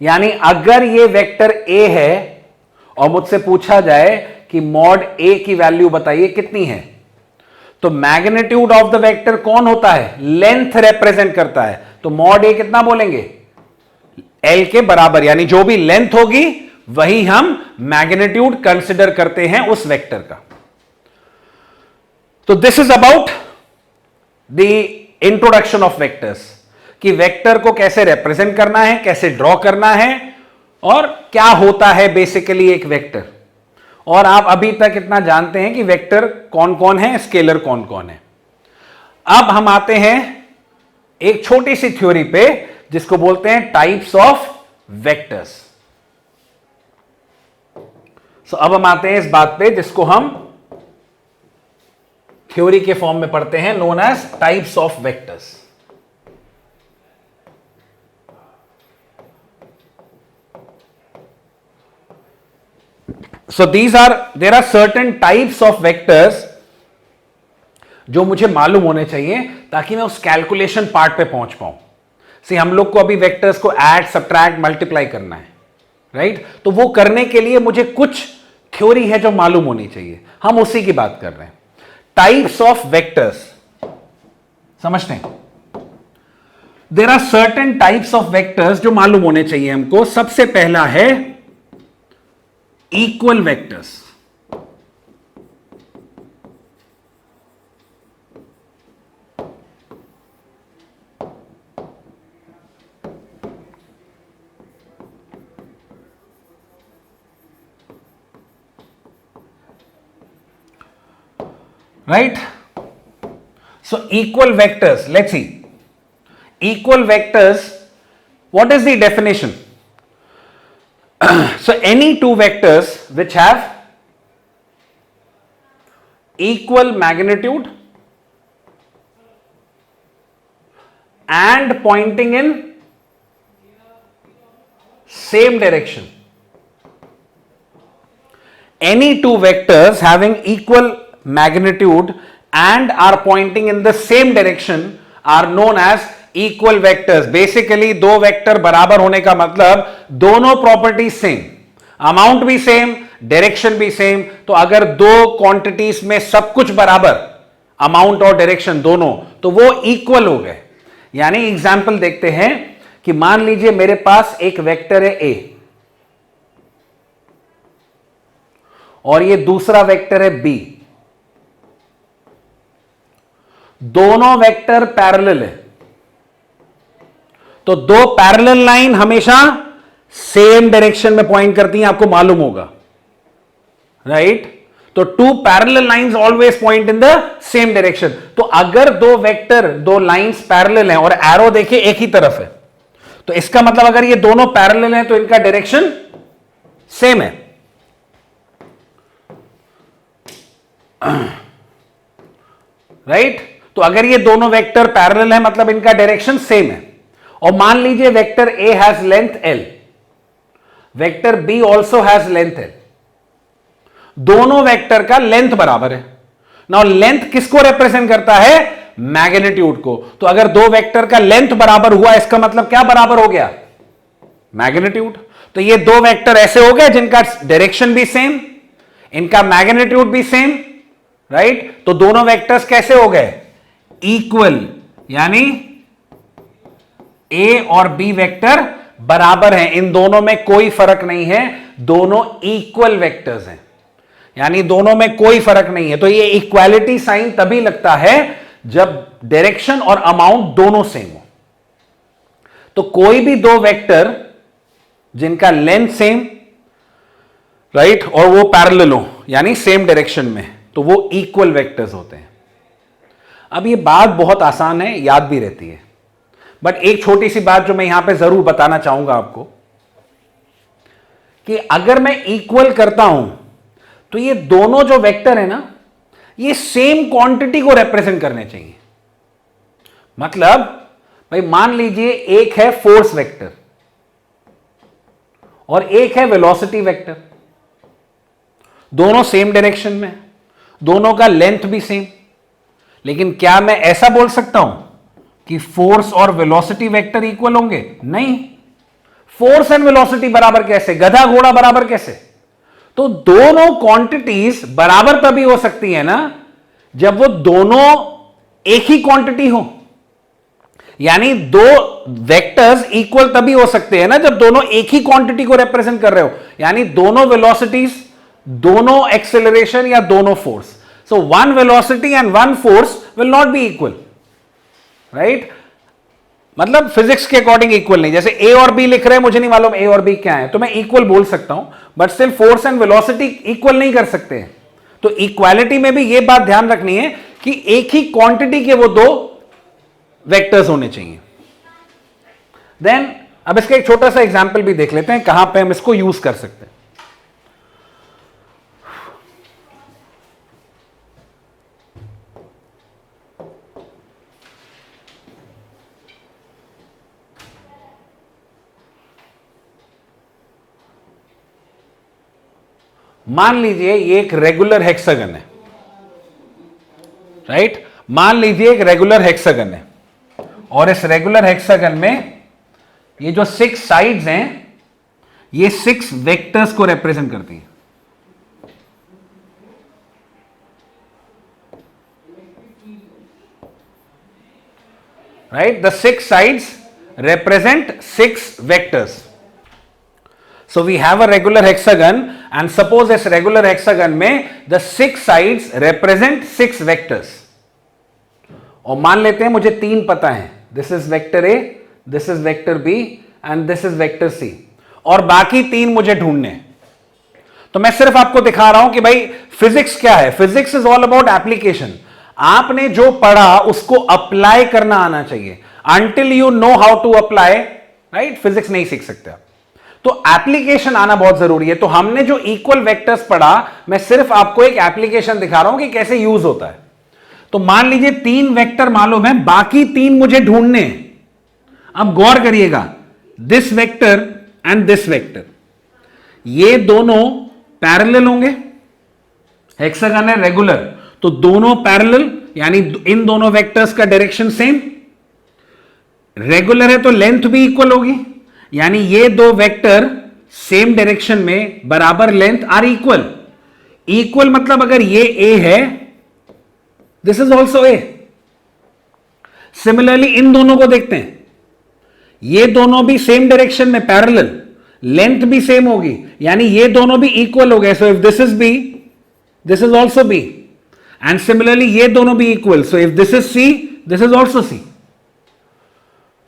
यानी अगर ये वेक्टर ए है और मुझसे पूछा जाए कि मॉड ए की वैल्यू बताइए कितनी है, तो मैग्नीट्यूड ऑफ द वेक्टर कौन होता है? लेंथ रिप्रेजेंट करता है। तो मॉड ए कितना बोलेंगे? एल के बराबर, यानी जो भी लेंथ होगी वही हम मैग्नीट्यूड कंसिडर करते हैं उस वेक्टर का। तो this is about the introduction of vectors, कि वेक्टर को कैसे रिप्रेजेंट करना है, कैसे ड्रॉ करना है, और क्या होता है बेसिकली एक वेक्टर। और आप अभी तक इतना जानते हैं कि वेक्टर कौन कौन है, स्केलर कौन कौन है। अब हम आते हैं एक छोटी सी थ्योरी पे जिसको बोलते हैं टाइप्स ऑफ वेक्टर्स। सो अब हम आते हैं इस बात पे जिसको हम थ्योरी के फॉर्म में पढ़ते हैं, known as types of vectors. So there are certain types of vectors जो मुझे मालूम होने चाहिए ताकि मैं उस कैलकुलेशन पार्ट पे पहुंच पाऊं। हम लोग को अभी वेक्टर्स को ऐड, सब्ट्रैक्ट, मल्टीप्लाई करना है, राइट? तो वो करने के लिए मुझे कुछ थ्योरी है जो मालूम होनी चाहिए, हम उसी की बात कर रहे हैं। टाइप्स ऑफ वेक्टर्स समझते हैं। There are certain types of vectors जो मालूम होने चाहिए हमको। सबसे पहला है equal vectors. Right? So equal vectors, let's see. Equal vectors, what is the definition? So any two vectors which have equal magnitude and pointing in same direction. Any two vectors having equal magnitude and are pointing in the same direction are known as equal vectors. Basically दो vector बराबर होने का मतलब दोनों property same, amount भी same, direction भी same. तो अगर दो क्वांटिटीज में सब कुछ बराबर, अमाउंट और डायरेक्शन दोनों, तो वो इक्वल हो गए। यानी एग्जांपल देखते हैं कि मान लीजिए मेरे पास एक वेक्टर है ए और ये दूसरा वेक्टर है बी। दोनों वेक्टर पैरेलल है, तो दो पैरेलल लाइन हमेशा सेम डायरेक्शन में पॉइंट करती हैं, आपको मालूम होगा, राइट? तो two parallel lines always point in the same direction. तो अगर दो वेक्टर, दो लाइंस पैरेलल हैं और एरो देखिए एक ही तरफ है, तो इसका मतलब अगर ये दोनों पैरेलल हैं तो इनका डायरेक्शन सेम है, राइट? तो अगर ये दोनों वेक्टर पैरेलल है मतलब इनका डायरेक्शन सेम है। और मान लीजिए vector A has length L, vector B also has length L, दोनों वेक्टर का लेंथ बराबर है। नाउ लेंथ किसको रिप्रेजेंट करता है? मैग्नीट्यूड को। तो अगर दो वेक्टर का लेंथ बराबर हुआ, इसका मतलब क्या बराबर हो गया? मैग्नीट्यूड। तो ये दो वेक्टर ऐसे हो गए जिनका डायरेक्शन भी सेम, इनका मैग्नीट्यूड भी सेम, राइट? तो दोनों वेक्टर्स कैसे हो गए? इक्वल, यानी ए और बी वेक्टर बराबर हैं, इन दोनों में कोई फर्क नहीं है, दोनों इक्वल वेक्टर्स हैं, यानी दोनों में कोई फर्क नहीं है। तो ये इक्वालिटी साइन तभी लगता है जब डायरेक्शन और अमाउंट दोनों सेम हो। तो कोई भी दो वेक्टर जिनका लेंथ सेम, राइट, और वो पैरेलल हो यानी सेम डायरेक्शन में, तो वो इक्वल वेक्टर्स होते हैं। अब ये बात बहुत आसान है, याद भी रहती है, बट एक छोटी सी बात जो मैं यहां पे जरूर बताना चाहूंगा आपको कि अगर मैं इक्वल करता हूं तो ये दोनों जो वेक्टर है ना, ये सेम क्वांटिटी को रिप्रेजेंट करने चाहिए। मतलब भाई मान लीजिए एक है फोर्स वेक्टर और एक है वेलोसिटी वेक्टर, दोनों सेम डायरेक्शन में, दोनों का लेंथ भी सेम। लेकिन क्या मैं ऐसा बोल सकता हूं कि फोर्स और वेलोसिटी वेक्टर इक्वल होंगे? नहीं। फोर्स एंड वेलोसिटी बराबर कैसे? गधा घोड़ा बराबर कैसे? तो दोनों क्वांटिटीज बराबर तभी हो सकती है ना जब वो दोनों एक ही क्वांटिटी हो। यानी दो वेक्टर्स इक्वल तभी हो सकते हैं ना जब दोनों एक ही क्वांटिटी को रिप्रेजेंट कर रहे हो, यानी दोनों वेलोसिटीज, दोनों एक्सेलरेशन या दोनों force. So one velocity and one force will not be equal. Right? मतलब फिजिक्स के अकॉर्डिंग इक्वल नहीं, जैसे ए और बी लिख रहे हैं, मुझे नहीं मालूम ए और बी क्या है, तो मैं इक्वल बोल सकता हूं, but still force and velocity equal नहीं कर सकते हैं। तो इक्वालिटी में भी यह बात ध्यान रखनी है कि एक ही क्वांटिटी के वो दो वेक्टर्स होने चाहिए। देन अब इसका एक छोटा सा एग्जांपल भी देख लेते हैं कहां पे हम इसको यूज कर सकते हैं। मान लीजिए ये एक रेगुलर हेक्सागन है, राइट? मान लीजिए एक रेगुलर हेक्सागन है और इस रेगुलर हेक्सागन में ये जो 6 साइड्स हैं ये 6 वेक्टर्स को रिप्रेजेंट करती हैं, right? The 6 sides represent 6 vectors. So we have a regular hexagon and suppose this regular hexagon में the 6 sides represent 6 vectors. और मान लेते हैं मुझे 3 पता है, this is vector A, this is vector B and this is vector C, और बाकी 3 मुझे ढूंढने। तो मैं सिर्फ आपको दिखा रहा हूं कि भाई फिजिक्स क्या है। Physics is all about application. आपने जो पढ़ा उसको अप्लाई करना आना चाहिए। Until you know how to apply, right, physics नहीं सीख सकते। तो एप्लीकेशन आना बहुत जरूरी है। तो हमने जो इक्वल वेक्टर्स पढ़ा, मैं सिर्फ आपको एक एप्लीकेशन दिखा रहा हूं कि कैसे यूज होता है। तो मान लीजिए 3 वेक्टर मालूम है, बाकी 3 मुझे ढूंढने। अब गौर करिएगा, this vector and this vector, ये दोनों पैरेलल होंगे। हेक्सागन है रेगुलर, तो दोनों पैरेलल, यानी इन दोनों वेक्टर्स का डायरेक्शन सेम। रेगुलर है तो लेंथ भी इक्वल होगी, यानी ये दो वेक्टर सेम डायरेक्शन में बराबर लेंथ आर इक्वल। इक्वल मतलब अगर ये ए है, this is also A. Similarly इन दोनों को देखते हैं, ये दोनों भी सेम डायरेक्शन में पैरेलल, लेंथ भी सेम होगी, यानी ये दोनों भी इक्वल हो गए। So if this is B, this is also B, and similarly ये दोनों भी equal. So if this is C, this is also C.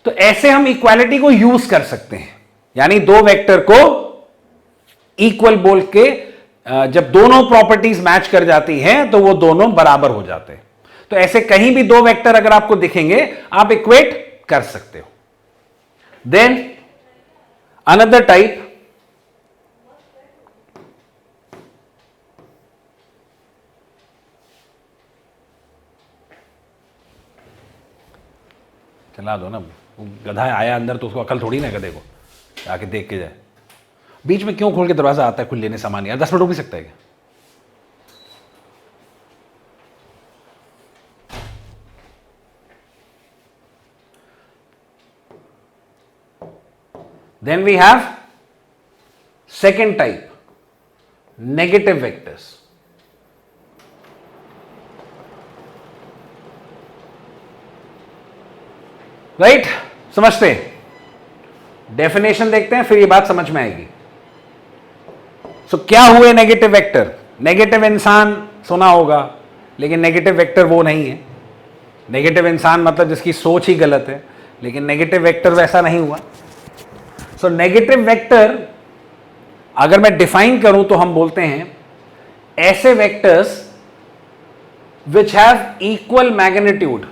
तो ऐसे हम इक्वालिटी को यूज कर सकते हैं, यानी दो वेक्टर को इक्वल बोल के जब दोनों प्रॉपर्टीज मैच कर जाती हैं तो वो दोनों बराबर हो जाते हैं। तो ऐसे कहीं भी दो वेक्टर अगर आपको दिखेंगे, आप इक्वेट कर सकते हो। देन अनदर टाइप, चला दो ना, गधा आया अंदर तो उसको अकल थोड़ी ना, गधे को आके देख के जाए। बीच में क्यों खोल के दरवाजा आता है खुल लेने सामान, यार 10 मिनट रुक भी सकता है क्या? Then we have second type, negative vectors. Right, समझते हैं? डेफिनेशन देखते हैं, फिर ये बात समझ में आएगी। सो क्या हुए नेगेटिव वेक्टर? नेगेटिव इंसान सुना होगा, लेकिन नेगेटिव वेक्टर वो नहीं है। नेगेटिव इंसान मतलब जिसकी सोच ही गलत है, लेकिन नेगेटिव वेक्टर वैसा नहीं हुआ। सो नेगेटिव वेक्टर अगर मैं डिफाइन करूं तो हम बोलते हैं ऐसे vectors which have equal magnitude.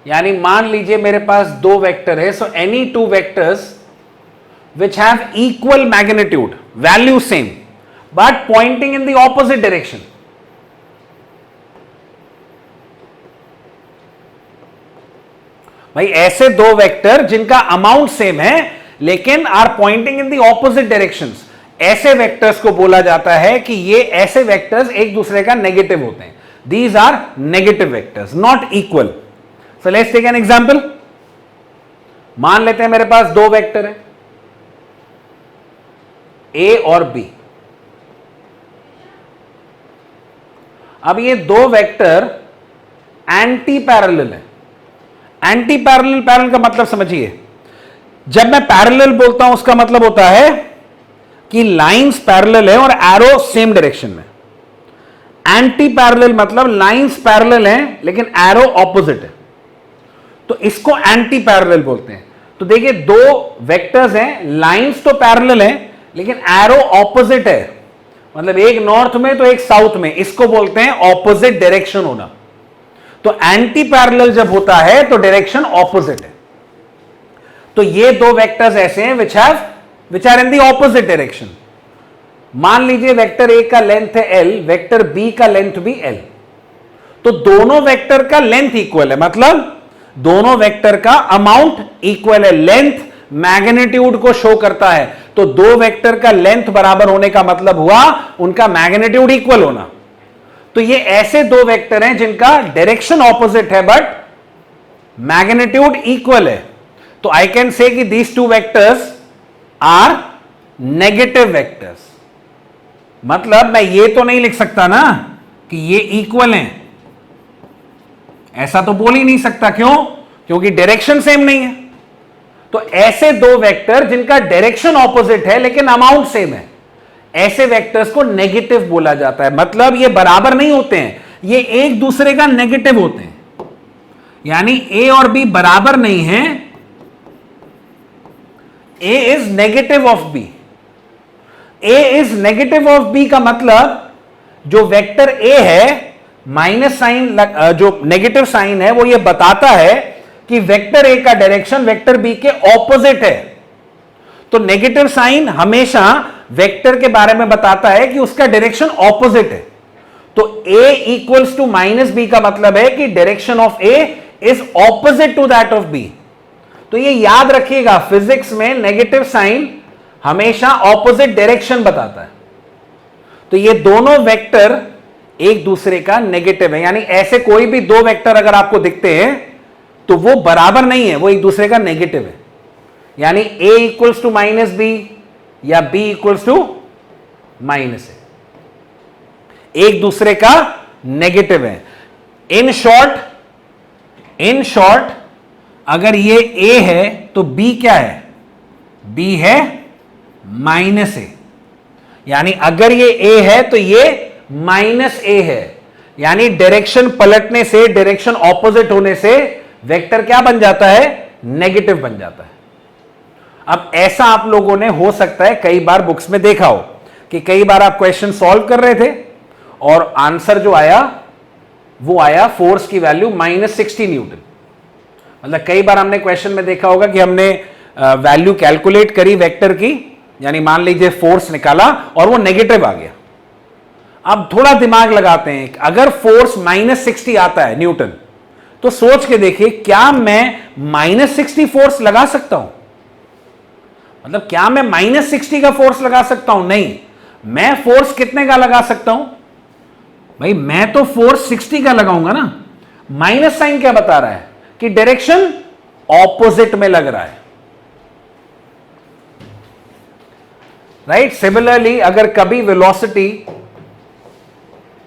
यानी मान लीजिए मेरे पास दो वेक्टर है, so any two vectors which have equal magnitude, value same, but pointing in the opposite direction. भाई ऐसे दो वेक्टर जिनका अमाउंट सेम है लेकिन are pointing in the opposite directions, ऐसे वेक्टर्स को बोला जाता है कि ये ऐसे वेक्टर्स एक दूसरे का नेगेटिव होते हैं। These are negative vectors, not equal. So let's take an example. मान लेते हैं मेरे पास दो वेक्टर है, ए और बी। अब ये दो वेक्टर एंटी पैरेलल है। एंटी पैरेलल, पैरेलल का मतलब समझिए, जब मैं पैरेलल बोलता हूं उसका मतलब होता है कि लाइंस पैरेलल है और एरो सेम डायरेक्शन में। एंटी पैरेलल मतलब लाइंस पैरेलल हैं लेकिन एरो ऑपोजिट है। तो इसको एंटी पैरेलल बोलते हैं। तो देखिए दो वेक्टर्स हैं, लाइंस तो पैरेलल हैं लेकिन एरो ऑपोजिट है, मतलब एक नॉर्थ में तो एक साउथ में, इसको बोलते हैं ऑपोजिट डायरेक्शन होना। तो एंटी पैरेलल जब होता है तो डायरेक्शन ऑपोजिट है। तो ये दो वेक्टर्स ऐसे हैं which are in the opposite direction. मान लीजिए वेक्टर ए का लेंथ है l, वेक्टर बी का लेंथ भी l, तो दोनों वेक्टर का लेंथ इक्वल है, मतलब दोनों वेक्टर का अमाउंट इक्वल है। लेंथ मैग्नीट्यूड को शो करता है, तो दो वेक्टर का लेंथ बराबर होने का मतलब हुआ उनका मैग्नीट्यूड इक्वल होना। तो ये ऐसे दो वेक्टर हैं जिनका डायरेक्शन ऑपोजिट है बट मैग्नीट्यूड इक्वल है। तो आई कैन से कि these two vectors are negative vectors. मतलब मैं ये तो नहीं लिख सकता ना कि ये इक्वल हैं, ऐसा तो बोल ही नहीं सकता। क्यों? क्योंकि डायरेक्शन सेम नहीं है। तो ऐसे दो वेक्टर जिनका डायरेक्शन ऑपोजिट है लेकिन अमाउंट सेम है, ऐसे वेक्टर्स को नेगेटिव बोला जाता है। मतलब ये बराबर नहीं होते हैं, ये एक दूसरे का नेगेटिव होते हैं। यानी ए और बी बराबर नहीं है, A is negative of B. A is negative of B का मतलब जो वेक्टर ए है, माइनस साइन, जो नेगेटिव साइन है वो ये बताता है कि वेक्टर ए का डायरेक्शन वेक्टर बी के ऑपोजिट है। तो नेगेटिव साइन हमेशा वेक्टर के बारे में बताता है कि उसका डायरेक्शन ऑपोजिट है। तो a equals to minus B का मतलब है कि direction of a is opposite to that of b। तो ये याद रखिएगा, फिजिक्स में नेगेटिव साइन हमेशा ऑपोजिट डायरेक्शन बताता है। तो ये दोनों वेक्टर एक दूसरे का नेगेटिव है, यानी ऐसे कोई भी दो वेक्टर अगर आपको दिखते हैं तो वो बराबर नहीं है, वो एक दूसरे का नेगेटिव है। यानी a equals to minus B या b equals to minus A, एक दूसरे का नेगेटिव है। इन शॉर्ट अगर ये a है तो b क्या है? b है माइनस ए। यानी अगर ये a है तो ये माइनस ए है। यानी डायरेक्शन पलटने से, डायरेक्शन ऑपोजिट होने से वेक्टर क्या बन जाता है? नेगेटिव बन जाता है। अब ऐसा आप लोगों ने हो सकता है कई बार बुक्स में देखा हो कि कई बार आप क्वेश्चन सॉल्व कर रहे थे और आंसर जो आया वो आया फोर्स की वैल्यू -60 न्यूटन। मतलब कई बार हमने क्वेश्चन में देखा होगा कि हमने वैल्यू कैलकुलेट करी वेक्टर की, यानी मान लीजिए फोर्स निकाला और वो नेगेटिव आ गया। अब थोड़ा दिमाग लगाते हैं, अगर फोर्स -60 आता है न्यूटन, तो सोच के देखिए क्या मैं -60 फोर्स लगा सकता हूं? मतलब क्या मैं -60 का फोर्स लगा सकता हूं? नहीं। मैं फोर्स कितने का लगा सकता हूं भाई? मैं तो फोर्स 60 का लगाऊंगा ना। माइनस साइन क्या बता रहा है? कि डायरेक्शन ऑपोजिट में लग रहा है, राइट। सिमिलरली अगर कभी वेलोसिटी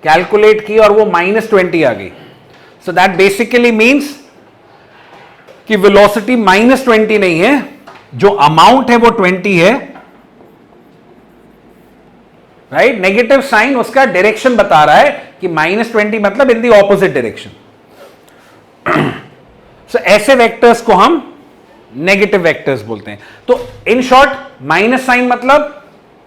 कैलकुलेट की और वो -20 आ गई, सो दैट बेसिकली मींस कि वेलोसिटी -20 नहीं है, जो अमाउंट है वो 20 है, राइट। नेगेटिव साइन उसका डायरेक्शन बता रहा है कि -20 मतलब इन दी ऑपोजिट डायरेक्शन। सो ऐसे वेक्टर्स को हम नेगेटिव वेक्टर्स बोलते हैं। तो इन शॉर्ट माइनस साइन मतलब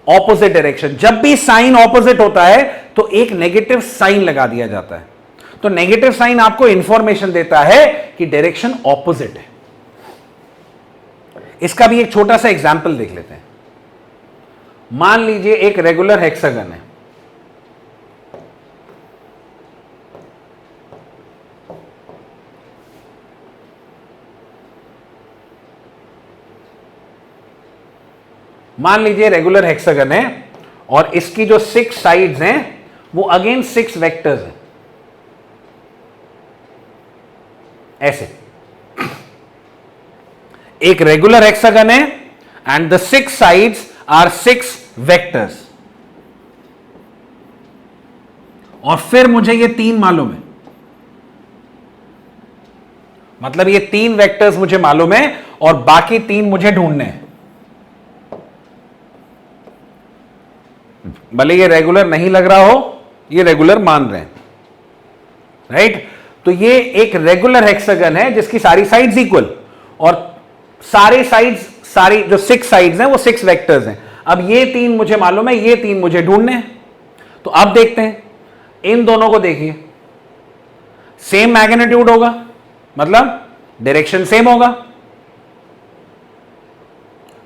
ऑपोजिट डायरेक्शन। जब भी साइन ऑपोजिट होता है तो एक नेगेटिव साइन लगा दिया जाता है। तो नेगेटिव साइन आपको इंफॉर्मेशन देता है कि डायरेक्शन ऑपोजिट है। इसका भी एक छोटा सा एग्जांपल देख लेते हैं। मान लीजिए एक रेगुलर हेक्सागन है, मान लीजिए रेगुलर हेक्सागन है और इसकी जो 6 साइड्स हैं वो अगेन 6 वेक्टर्स हैं, ऐसे। एक रेगुलर हेक्सागन है and the 6 sides are 6 vectors. और फिर मुझे ये 3 मालूम है, मतलब ये 3 वेक्टर्स मुझे मालूम है और बाकी 3 मुझे ढूंढने हैं। भले ये रेगुलर नहीं लग रहा हो, ये रेगुलर मान रहे हैं, राइट। तो ये एक रेगुलर हेक्सागन है जिसकी सारी साइड्स इक्वल, और सारे साइड्स, सारी जो 6 साइड्स हैं वो 6 वेक्टर्स हैं। अब ये 3 मुझे मालूम है, ये 3 मुझे ढूंढने हैं। तो अब देखते हैं, इन दोनों को देखिए, सेम मैग्नीट्यूड होगा, मतलब डायरेक्शन सेम होगा,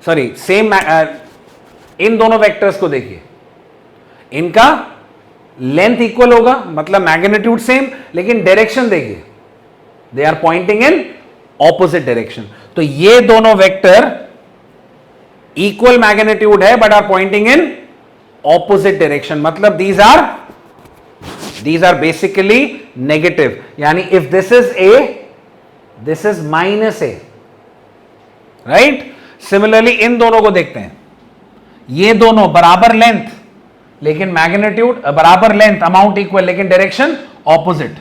सॉरी सेम, इन दोनों वेक्टर्स को देखिए, इनका लेंथ इक्वल होगा, मतलब मैग्नीट्यूड सेम, लेकिन डायरेक्शन देखिए, they are pointing in opposite direction. तो ये दोनों वेक्टर इक्वल मैग्नीट्यूड है but are pointing in opposite direction, मतलब दीज आर बेसिकली नेगेटिव। यानी if this is A, this is minus A, right. Similarly इन दोनों को देखते हैं, ये दोनों बराबर लेंथ लेकिन मैग्नीट्यूड बराबर, लेंथ अमाउंट इक्वल लेकिन डायरेक्शन ऑपोजिट।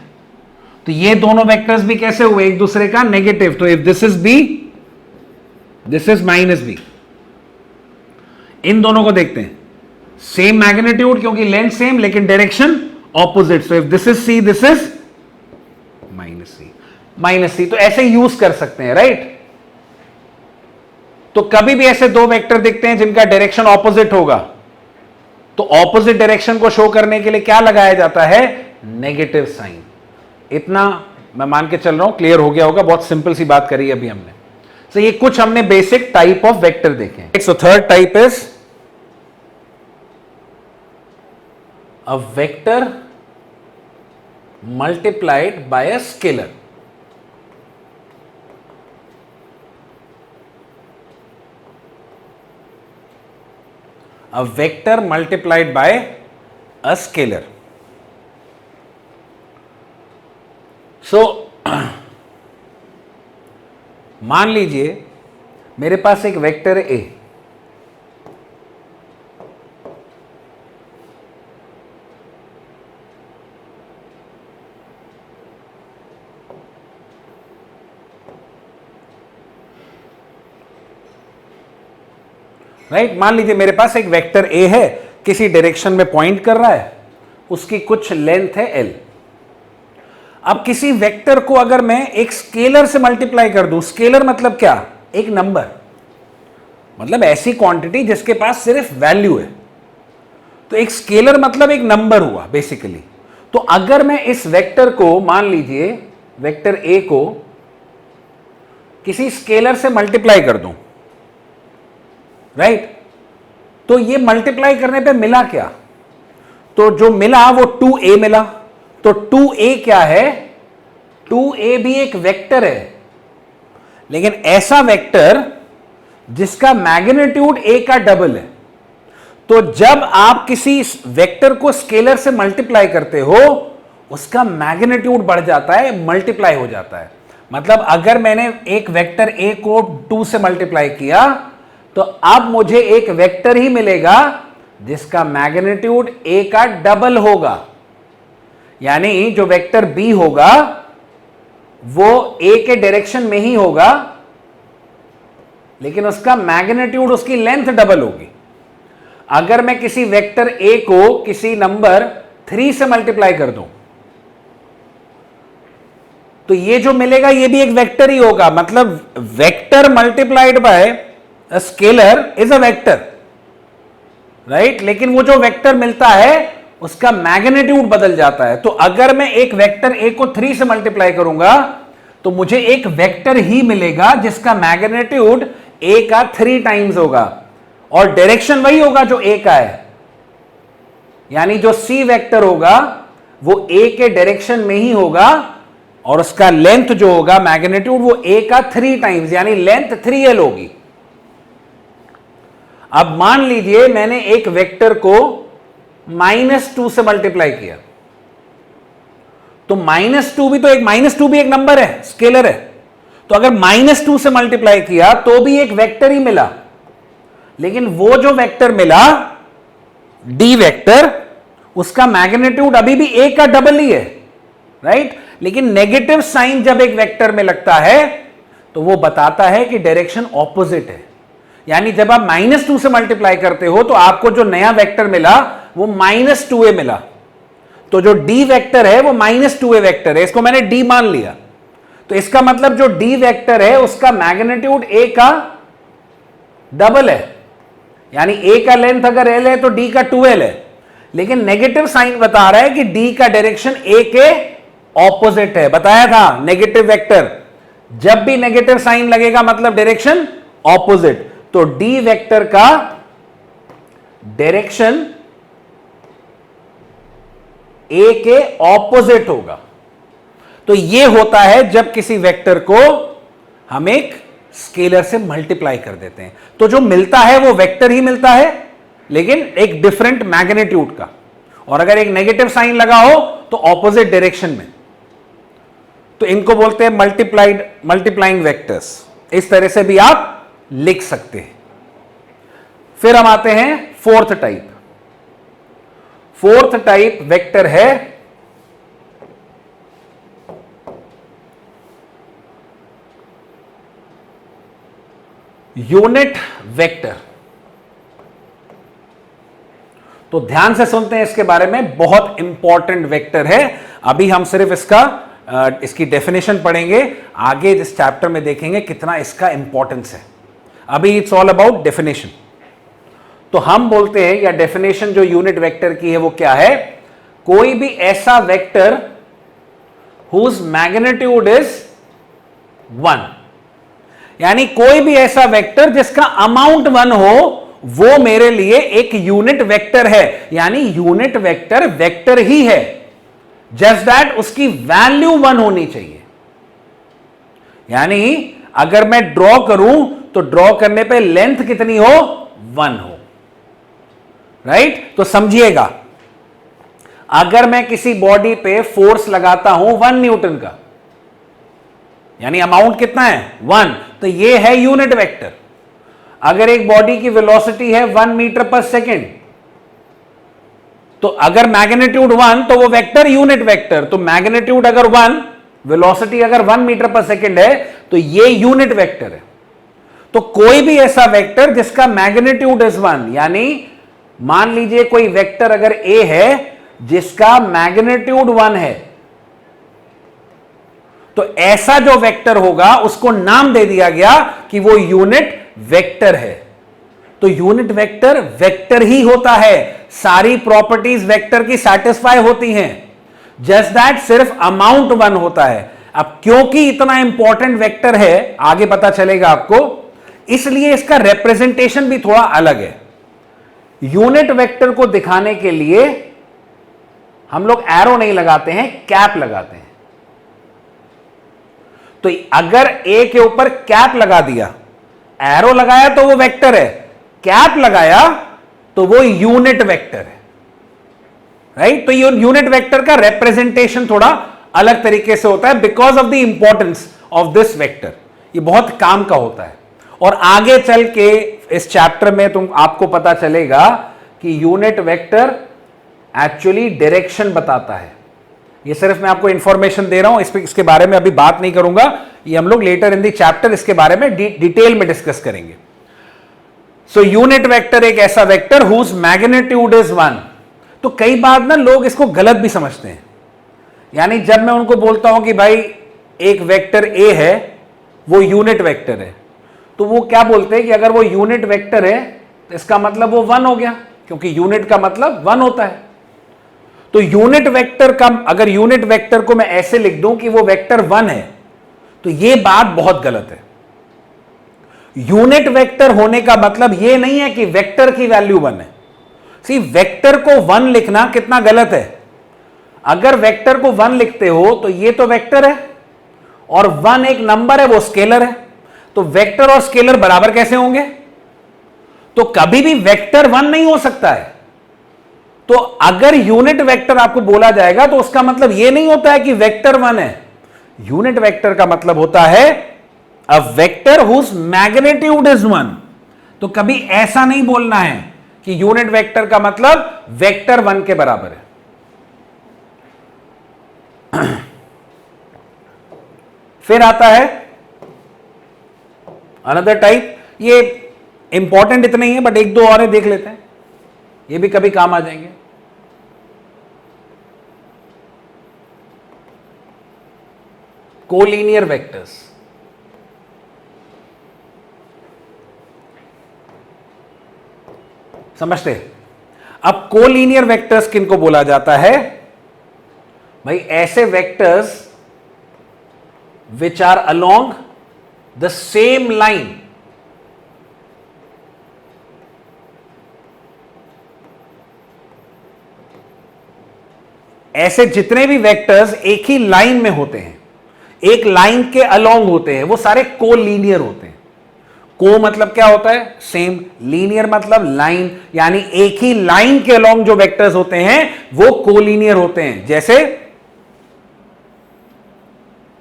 तो ये दोनों वेक्टर्स भी कैसे हुए एक दूसरे का नेगेटिव। तो if this is B, this is minus B. इन दोनों को देखते हैं, सेम मैग्नीट्यूड क्योंकि लेंथ सेम लेकिन direction opposite. So if this is C, this is minus C, minus C. तो ऐसे यूज कर सकते हैं, राइट। तो कभी भी ऐसे दो वेक्टर दिखते हैं जिनका डायरेक्शन ऑपोजिट होगा, तो ऑपोजिट डायरेक्शन को शो करने के लिए क्या लगाया जाता है, नेगेटिव साइन। इतना मैं मान के चल रहा हूं क्लियर हो गया होगा, बहुत सिंपल सी बात करी अभी हमने। तो ये कुछ हमने बेसिक टाइप ऑफ वेक्टर देखे। So third type is a vector multiplied by a scalar. A vector multiplied by a scalar. So मान लीजिए मेरे पास एक वेक्टर है ए, राइट। मान लीजिए मेरे पास एक वेक्टर ए है, किसी डायरेक्शन में पॉइंट कर रहा है, उसकी कुछ लेंथ है एल। अब किसी वेक्टर को अगर मैं एक स्केलर से मल्टीप्लाई कर दूं, स्केलर मतलब क्या, एक नंबर, मतलब ऐसी क्वांटिटी जिसके पास सिर्फ वैल्यू है। तो एक स्केलर मतलब एक नंबर हुआ बेसिकली। तो अगर मैं इस वेक्टर को, मान लीजिए वेक्टर ए को किसी स्केलर से मल्टीप्लाई कर दूं, राइट, तो ये मल्टीप्लाई करने पे मिला क्या, तो जो मिला वो 2a मिला। तो 2a क्या है, 2a भी एक वेक्टर है, लेकिन ऐसा वेक्टर जिसका मैग्नीट्यूड a का डबल है। तो जब आप किसी वेक्टर को स्केलर से मल्टीप्लाई करते हो, उसका मैग्नीट्यूड बढ़ जाता है, मल्टीप्लाई हो जाता है। मतलब अगर मैंने एक वेक्टर a को 2 से मल्टीप्लाई किया, तो अब मुझे एक वेक्टर ही मिलेगा जिसका मैग्नीट्यूड a का डबल होगा। यानी जो वेक्टर b होगा वो a के डायरेक्शन में ही होगा, लेकिन उसका मैग्नीट्यूड, उसकी लेंथ डबल होगी। अगर मैं किसी वेक्टर a को किसी नंबर 3 से मल्टीप्लाई कर दूं, तो ये जो मिलेगा ये भी एक वेक्टर ही होगा। मतलब vector multiplied by A scalar is a vector, right. लेकिन वो जो वेक्टर मिलता है उसका मैग्नीट्यूड बदल जाता है। तो अगर मैं एक वेक्टर ए को 3 से मल्टीप्लाई करूंगा, तो मुझे एक वेक्टर ही मिलेगा जिसका मैग्नीट्यूड ए का 3 टाइम्स होगा, और डायरेक्शन वही होगा जो ए का है। यानी जो सी वेक्टर होगा वो ए के डायरेक्शन में ही होगा, और उसका लेंथ जो होगा मैग्नीट्यूड वो ए का 3 टाइम्स, यानी लेंथ 3l होगी। अब मान लीजिए मैंने एक वेक्टर को -2 से मल्टीप्लाई किया, तो -2 भी तो एक, -2 भी एक नंबर है, स्केलर है। तो अगर -2 से मल्टीप्लाई किया तो भी एक वेक्टर ही मिला, लेकिन वो जो वेक्टर मिला डी वेक्टर, उसका मैग्नीट्यूड अभी भी ए का डबल ही है, राइट। लेकिन नेगेटिव साइन जब एक वेक्टर में लगता है तो वो बताता है कि डायरेक्शन ऑपोजिट है। यानी जब आप -2 से मल्टीप्लाई करते हो तो आपको जो नया वेक्टर मिला वो -2a मिला। तो जो डी वेक्टर है वो -2a वेक्टर है, इसको मैंने डी मान लिया। तो इसका मतलब जो डी वेक्टर है उसका मैग्नीट्यूड a का डबल है, यानी a का लेंथ अगर l है तो d का 2l है। लेकिन नेगेटिव साइन बता रहा है कि d का डायरेक्शन a के ऑपोजिट है। बताया था नेगेटिव वेक्टर जब भी नेगेटिव साइन लगेगा मतलब डायरेक्शन ऑपोजिट। तो डी वेक्टर का डायरेक्शन ए के ऑपोजिट होगा। तो यह होता है जब किसी वेक्टर को हम एक स्केलर से मल्टीप्लाई कर देते हैं, तो जो मिलता है वो वेक्टर ही मिलता है लेकिन एक डिफरेंट मैग्नीट्यूड का, और अगर एक नेगेटिव साइन लगा हो तो ऑपोजिट डायरेक्शन में। तो इनको बोलते हैं मल्टीप्लाइंग वेक्टर्स। इस तरह से भी आप लिख सकते हैं। फिर हम आते हैं fourth type. Fourth type vector है यूनिट वेक्टर। तो ध्यान से सुनते हैं इसके बारे में, बहुत इंपॉर्टेंट वेक्टर है। अभी हम सिर्फ इसकी डेफिनेशन पढ़ेंगे, आगे इस चैप्टर में देखेंगे कितना इसका इंपॉर्टेंस है। अभी इट्स ऑल अबाउट डेफिनेशन। तो हम बोलते हैं, या डेफिनेशन जो यूनिट वेक्टर की है वो क्या है, कोई भी ऐसा वेक्टर हुज मैग्नीट्यूड इज 1, यानी कोई भी ऐसा वेक्टर जिसका अमाउंट 1 हो वो मेरे लिए एक यूनिट वेक्टर है। यानी यूनिट वेक्टर वेक्टर ही है, जस्ट दैट उसकी वैल्यू 1 होनी चाहिए। यानी अगर मैं ड्रॉ करूं तो ड्रॉ करने पे लेंथ कितनी हो, 1 हो, राइट। तो समझिएगा, अगर मैं किसी बॉडी पे फोर्स लगाता हूं 1 न्यूटन का, यानी अमाउंट कितना है 1, तो ये है यूनिट वेक्टर। अगर एक बॉडी की वेलोसिटी है 1 मीटर पर सेकेंड, तो अगर मैग्नीट्यूड 1 तो वो वेक्टर यूनिट वेक्टर। तो मैग्नीट्यूड अगर 1, वेलोसिटी अगर 1 मीटर पर सेकेंड है तो ये यूनिट वेक्टर है। तो कोई भी ऐसा वेक्टर जिसका मैग्नीट्यूड इज 1, यानी मान लीजिए कोई वेक्टर अगर a है जिसका मैग्नीट्यूड 1 है, तो ऐसा जो वेक्टर होगा उसको नाम दे दिया गया कि वो यूनिट वेक्टर है। तो यूनिट वेक्टर वेक्टर ही होता है, सारी प्रॉपर्टीज वेक्टर की सैटिस्फाई होती हैं, जस्ट दैट सिर्फ अमाउंट 1 होता है। अब क्योंकि इतना इंपॉर्टेंट वेक्टर है, आगे पता चलेगा आपको, इसलिए इसका रिप्रेजेंटेशन भी थोड़ा अलग है। यूनिट वेक्टर को दिखाने के लिए हम लोग एरो नहीं लगाते हैं, कैप लगाते हैं। तो अगर ए के ऊपर कैप लगा दिया, एरो लगाया तो वो वेक्टर है, कैप लगाया तो वो यूनिट वेक्टर है, राइट। तो यूनिट वेक्टर का रिप्रेजेंटेशन थोड़ा अलग तरीके से होता है because of the importance of this vector. ये बहुत काम का होता है, और आगे चल के इस चैप्टर में आपको पता चलेगा कि यूनिट वेक्टर एक्चुअली डायरेक्शन बताता है। ये सिर्फ मैं आपको इंफॉर्मेशन दे रहा हूं, इसके बारे में अभी बात नहीं करूंगा, ये हम लोग लेटर इन द चैप्टर इसके बारे में डिटेल में डिस्कस करेंगे। सो यूनिट वेक्टर एक ऐसा वेक्टर हुज मैग्नीट्यूड इज 1। तो कई बार ना लोग इसको गलत भी समझते हैं, यानी जब मैं उनको बोलता हूं कि भाई एक वेक्टर ए है वो यूनिट वेक्टर है, तो वो क्या बोलते हैं कि अगर वो यूनिट वेक्टर है तो इसका मतलब वो 1 हो गया, क्योंकि यूनिट का मतलब 1 होता है। तो यूनिट वेक्टर का, अगर यूनिट वेक्टर को मैं ऐसे लिख दूं कि वो वेक्टर 1 है, तो ये बात बहुत गलत है। यूनिट वेक्टर होने का मतलब ये नहीं है कि वेक्टर की वैल्यू 1 है। सी, वेक्टर को 1 लिखना कितना गलत है। अगर वेक्टर को 1 लिखते हो तो ये तो वेक्टर है, और 1 एक नंबर है, वो स्केलर है। तो वेक्टर और स्केलर बराबर कैसे होंगे? तो कभी भी वेक्टर 1 नहीं हो सकता है। तो अगर यूनिट वेक्टर आपको बोला जाएगा तो उसका मतलब यह नहीं होता है कि वेक्टर 1 है। यूनिट वेक्टर का मतलब होता है a vector whose magnitude is 1। तो कभी ऐसा नहीं बोलना है कि यूनिट वेक्टर का मतलब वेक्टर 1 के बराबर है। फिर आता है अनदर टाइप, ये इंपॉर्टेंट इतने ही है बट एक दो और देख लेते हैं, ये भी कभी काम आ जाएंगे। Collinear vectors. समझते? अब कोलिनियर वेक्टर्स किनको बोला जाता है भाई? ऐसे vectors which are along the same line, ऐसे जितने भी वेक्टर्स एक ही लाइन में होते हैं, एक लाइन के अलोंग होते हैं, वो सारे कोलिनियर होते हैं। को मतलब क्या होता है? सेम। लीनियर मतलब लाइन, यानी एक ही लाइन के अलोंग जो वेक्टर्स होते हैं वो कोलिनियर होते हैं। जैसे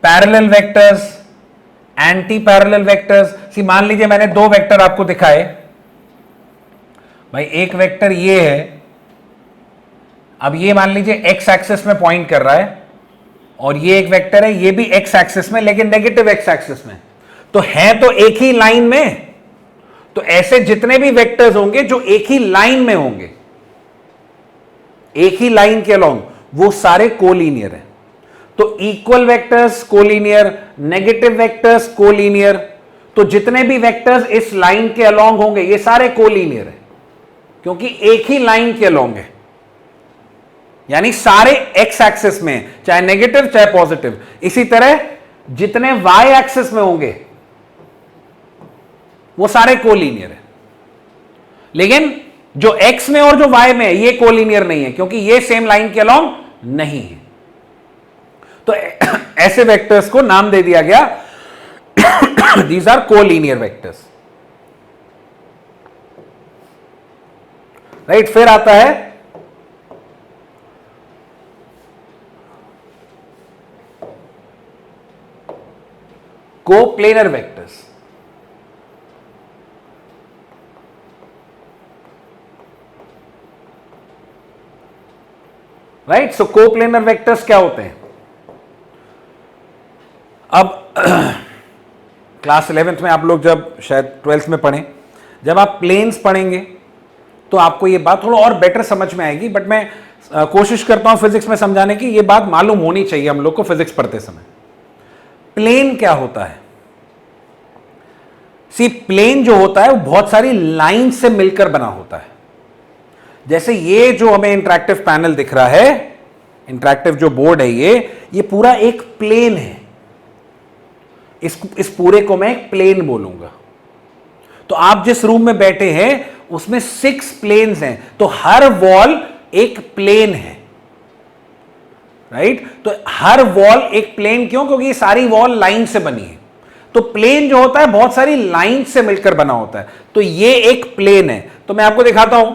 parallel vectors, anti parallel vectors. सी मान लीजिए मैंने दो वेक्टर आपको दिखाए भाई, एक वेक्टर ये है, अब ये मान लीजिए एक्स एक्सिस में पॉइंट कर रहा है, और ये एक वेक्टर है, ये भी एक्स एक्सिस में लेकिन नेगेटिव एक्स एक्सिस में, तो है तो एक ही लाइन में। तो ऐसे जितने भी वेक्टर्स होंगे जो एक ही लाइन में होंगे, एक ही लाइन के अलोंग, वो सारे कोलिनियर हैं। तो equal vectors collinear, negative vectors collinear. तो जितने भी वेक्टर्स इस लाइन के अलोंग होंगे ये सारे कोलिनियर हैं, क्योंकि एक ही लाइन के अलोंग है, यानी सारे एक्स एक्सिस में, चाहे नेगेटिव चाहे पॉजिटिव। इसी तरह जितने वाई एक्सिस में होंगे वो सारे कोलिनियर है। लेकिन जो एक्स में और जो वाई में है ये कोलिनियर नहीं है, क्योंकि ये सेम लाइन के अलोंग नहीं है। तो ऐसे वेक्टर्स को नाम दे दिया गया these are collinear vectors. Right, फिर आता है coplanar vectors. Right, so coplanar vectors क्या होते हैं? अब क्लास 11th में आप लोग जब शायद 12th में पढ़ें, जब आप प्लेन्स पढ़ेंगे तो आपको ये बात थोड़ा और बेटर समझ में आएगी, बट मैं कोशिश करता हूं फिजिक्स में समझाने की, ये बात मालूम होनी चाहिए हम लोग को फिजिक्स पढ़ते समय। प्लेन क्या होता है? सी, प्लेन जो होता है वो बहुत सारी लाइन से मिलकर बना होता है। जैसे ये जो हमें इंटरैक्टिव पैनल दिख रहा है, इंटरैक्टिव जो बोर्ड है, ये पूरा एक प्लेन है। इस पूरे को मैं एक प्लेन बोलूंगा। तो आप जिस रूम में बैठे हैं उसमें 6 प्लेन्स हैं, तो हर वॉल एक प्लेन है। राइट, तो हर वॉल एक प्लेन क्यों? क्योंकि ये सारी वॉल लाइन से बनी है। तो प्लेन जो होता है बहुत सारी लाइन से मिलकर बना होता है, तो ये एक प्लेन है। तो मैं आपको दिखाता हूं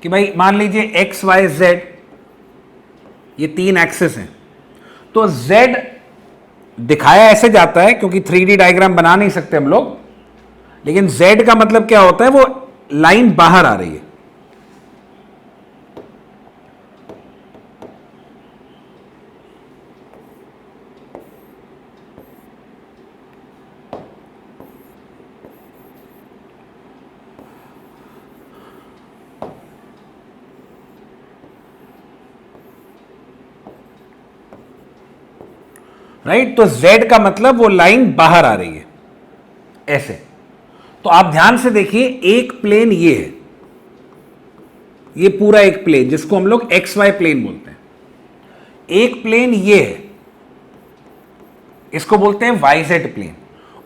कि भाई मान लीजिए एक्स वाई जेड, ये 3 एक्सिस हैं। तो जेड दिखाया ऐसे जाता है क्योंकि 3D डायग्राम बना नहीं सकते हम लोग, लेकिन जेड का मतलब क्या होता है? वो लाइन बाहर आ रही है। राइट, तो Z का मतलब वो लाइन बाहर आ रही है ऐसे। तो आप ध्यान से देखिए, एक प्लेन ये है, ये पूरा एक प्लेन जिसको हम लोग XY प्लेन बोलते हैं। एक प्लेन ये है, इसको बोलते हैं YZ प्लेन,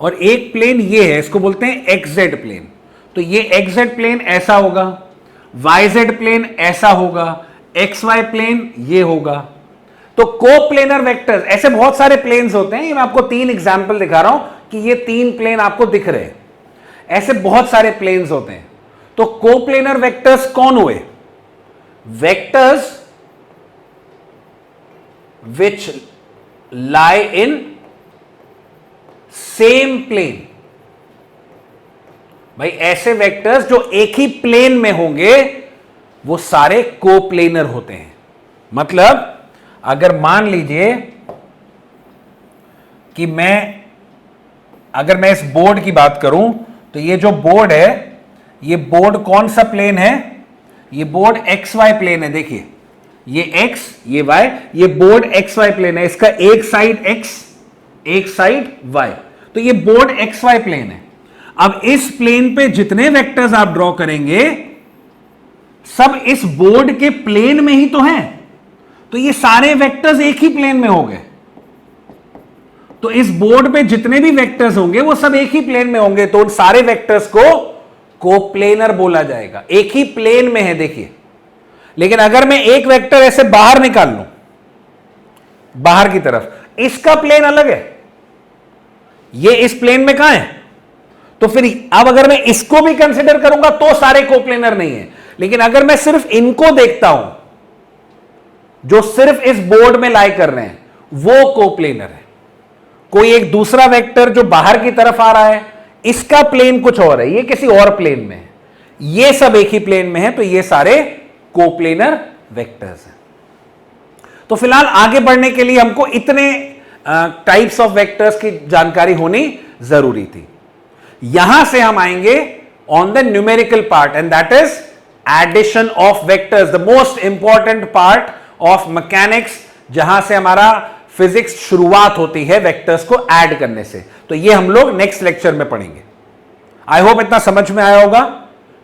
और एक प्लेन ये है, इसको बोलते हैं XZ प्लेन। तो ये XZ प्लेन ऐसा होगा, YZ प्लेन ऐसा होगा, XY प्लेन ये होगा। तो कोप्लेनर वेक्टर्स, ऐसे बहुत सारे प्लेन्स होते हैं। ये मैं आपको 3 एग्जांपल दिखा रहा हूं कि ये 3 प्लेन आपको दिख रहे हैं। ऐसे बहुत सारे प्लेन्स होते हैं। तो कोप्लेनर वेक्टर्स कौन हुए? Vectors which lie in same plane. भाई ऐसे वेक्टर्स जो एक ही प्लेन में होंगे वो सारे कोप्लेनर होते हैं। मतलब अगर मान लीजिए कि अगर मैं इस बोर्ड की बात करूं, तो ये जो बोर्ड है, ये बोर्ड कौन सा प्लेन है? ये बोर्ड XY प्लेन है। देखिए ये x, ये y, ये बोर्ड एक्स वाई प्लेन है, इसका एक साइड x, एक साइड y, तो ये बोर्ड एक्स वाई प्लेन है। अब इस प्लेन पे जितने वेक्टर्स आप ड्रॉ करेंगे सब इस बोर्ड के प्लेन में ही तो हैं, तो ये सारे वेक्टर्स एक ही प्लेन में हो गए। तो इस बोर्ड पे जितने भी वेक्टर्स होंगे वो सब एक ही प्लेन में होंगे, तो उन सारे वेक्टर्स को कोप्लेनर बोला जाएगा, एक ही प्लेन में है। देखिए, लेकिन अगर मैं एक वेक्टर ऐसे बाहर निकाल लूं, बाहर की तरफ, इसका प्लेन अलग है, ये इस प्लेन में कहां है, तो फिर अब अगर मैं इसको भी कंसिडर करूंगा तो सारे कोप्लेनर नहीं है। लेकिन अगर मैं सिर्फ इनको देखता हूं जो सिर्फ इस बोर्ड में लाई कर रहे हैं, वो कोप्लेनर है। कोई एक दूसरा वेक्टर जो बाहर की तरफ आ रहा है, इसका प्लेन कुछ और है, ये किसी और प्लेन में है, ये सब एक ही प्लेन में है, तो ये सारे कोप्लेनर वेक्टर्स हैं। तो फिलहाल आगे बढ़ने के लिए हमको इतने टाइप्स ऑफ वेक्टर्स की जानकारी होनी जरूरी थी। यहां से हम आएंगे on the numerical part, and that is addition of vectors, the most important part of mechanics, जहां से हमारा फिजिक्स शुरुआत होती है वेक्टर्स को ऐड करने से। तो ये हम लोग नेक्स्ट लेक्चर में पढ़ेंगे। आई होप इतना समझ में आया होगा।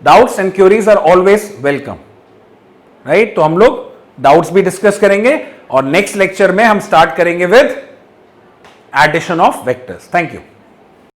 Doubts and queries are always welcome, right. तो हम लोग डाउट्स भी डिस्कस करेंगे और नेक्स्ट लेक्चर में हम स्टार्ट करेंगे with addition of vectors. Thank you.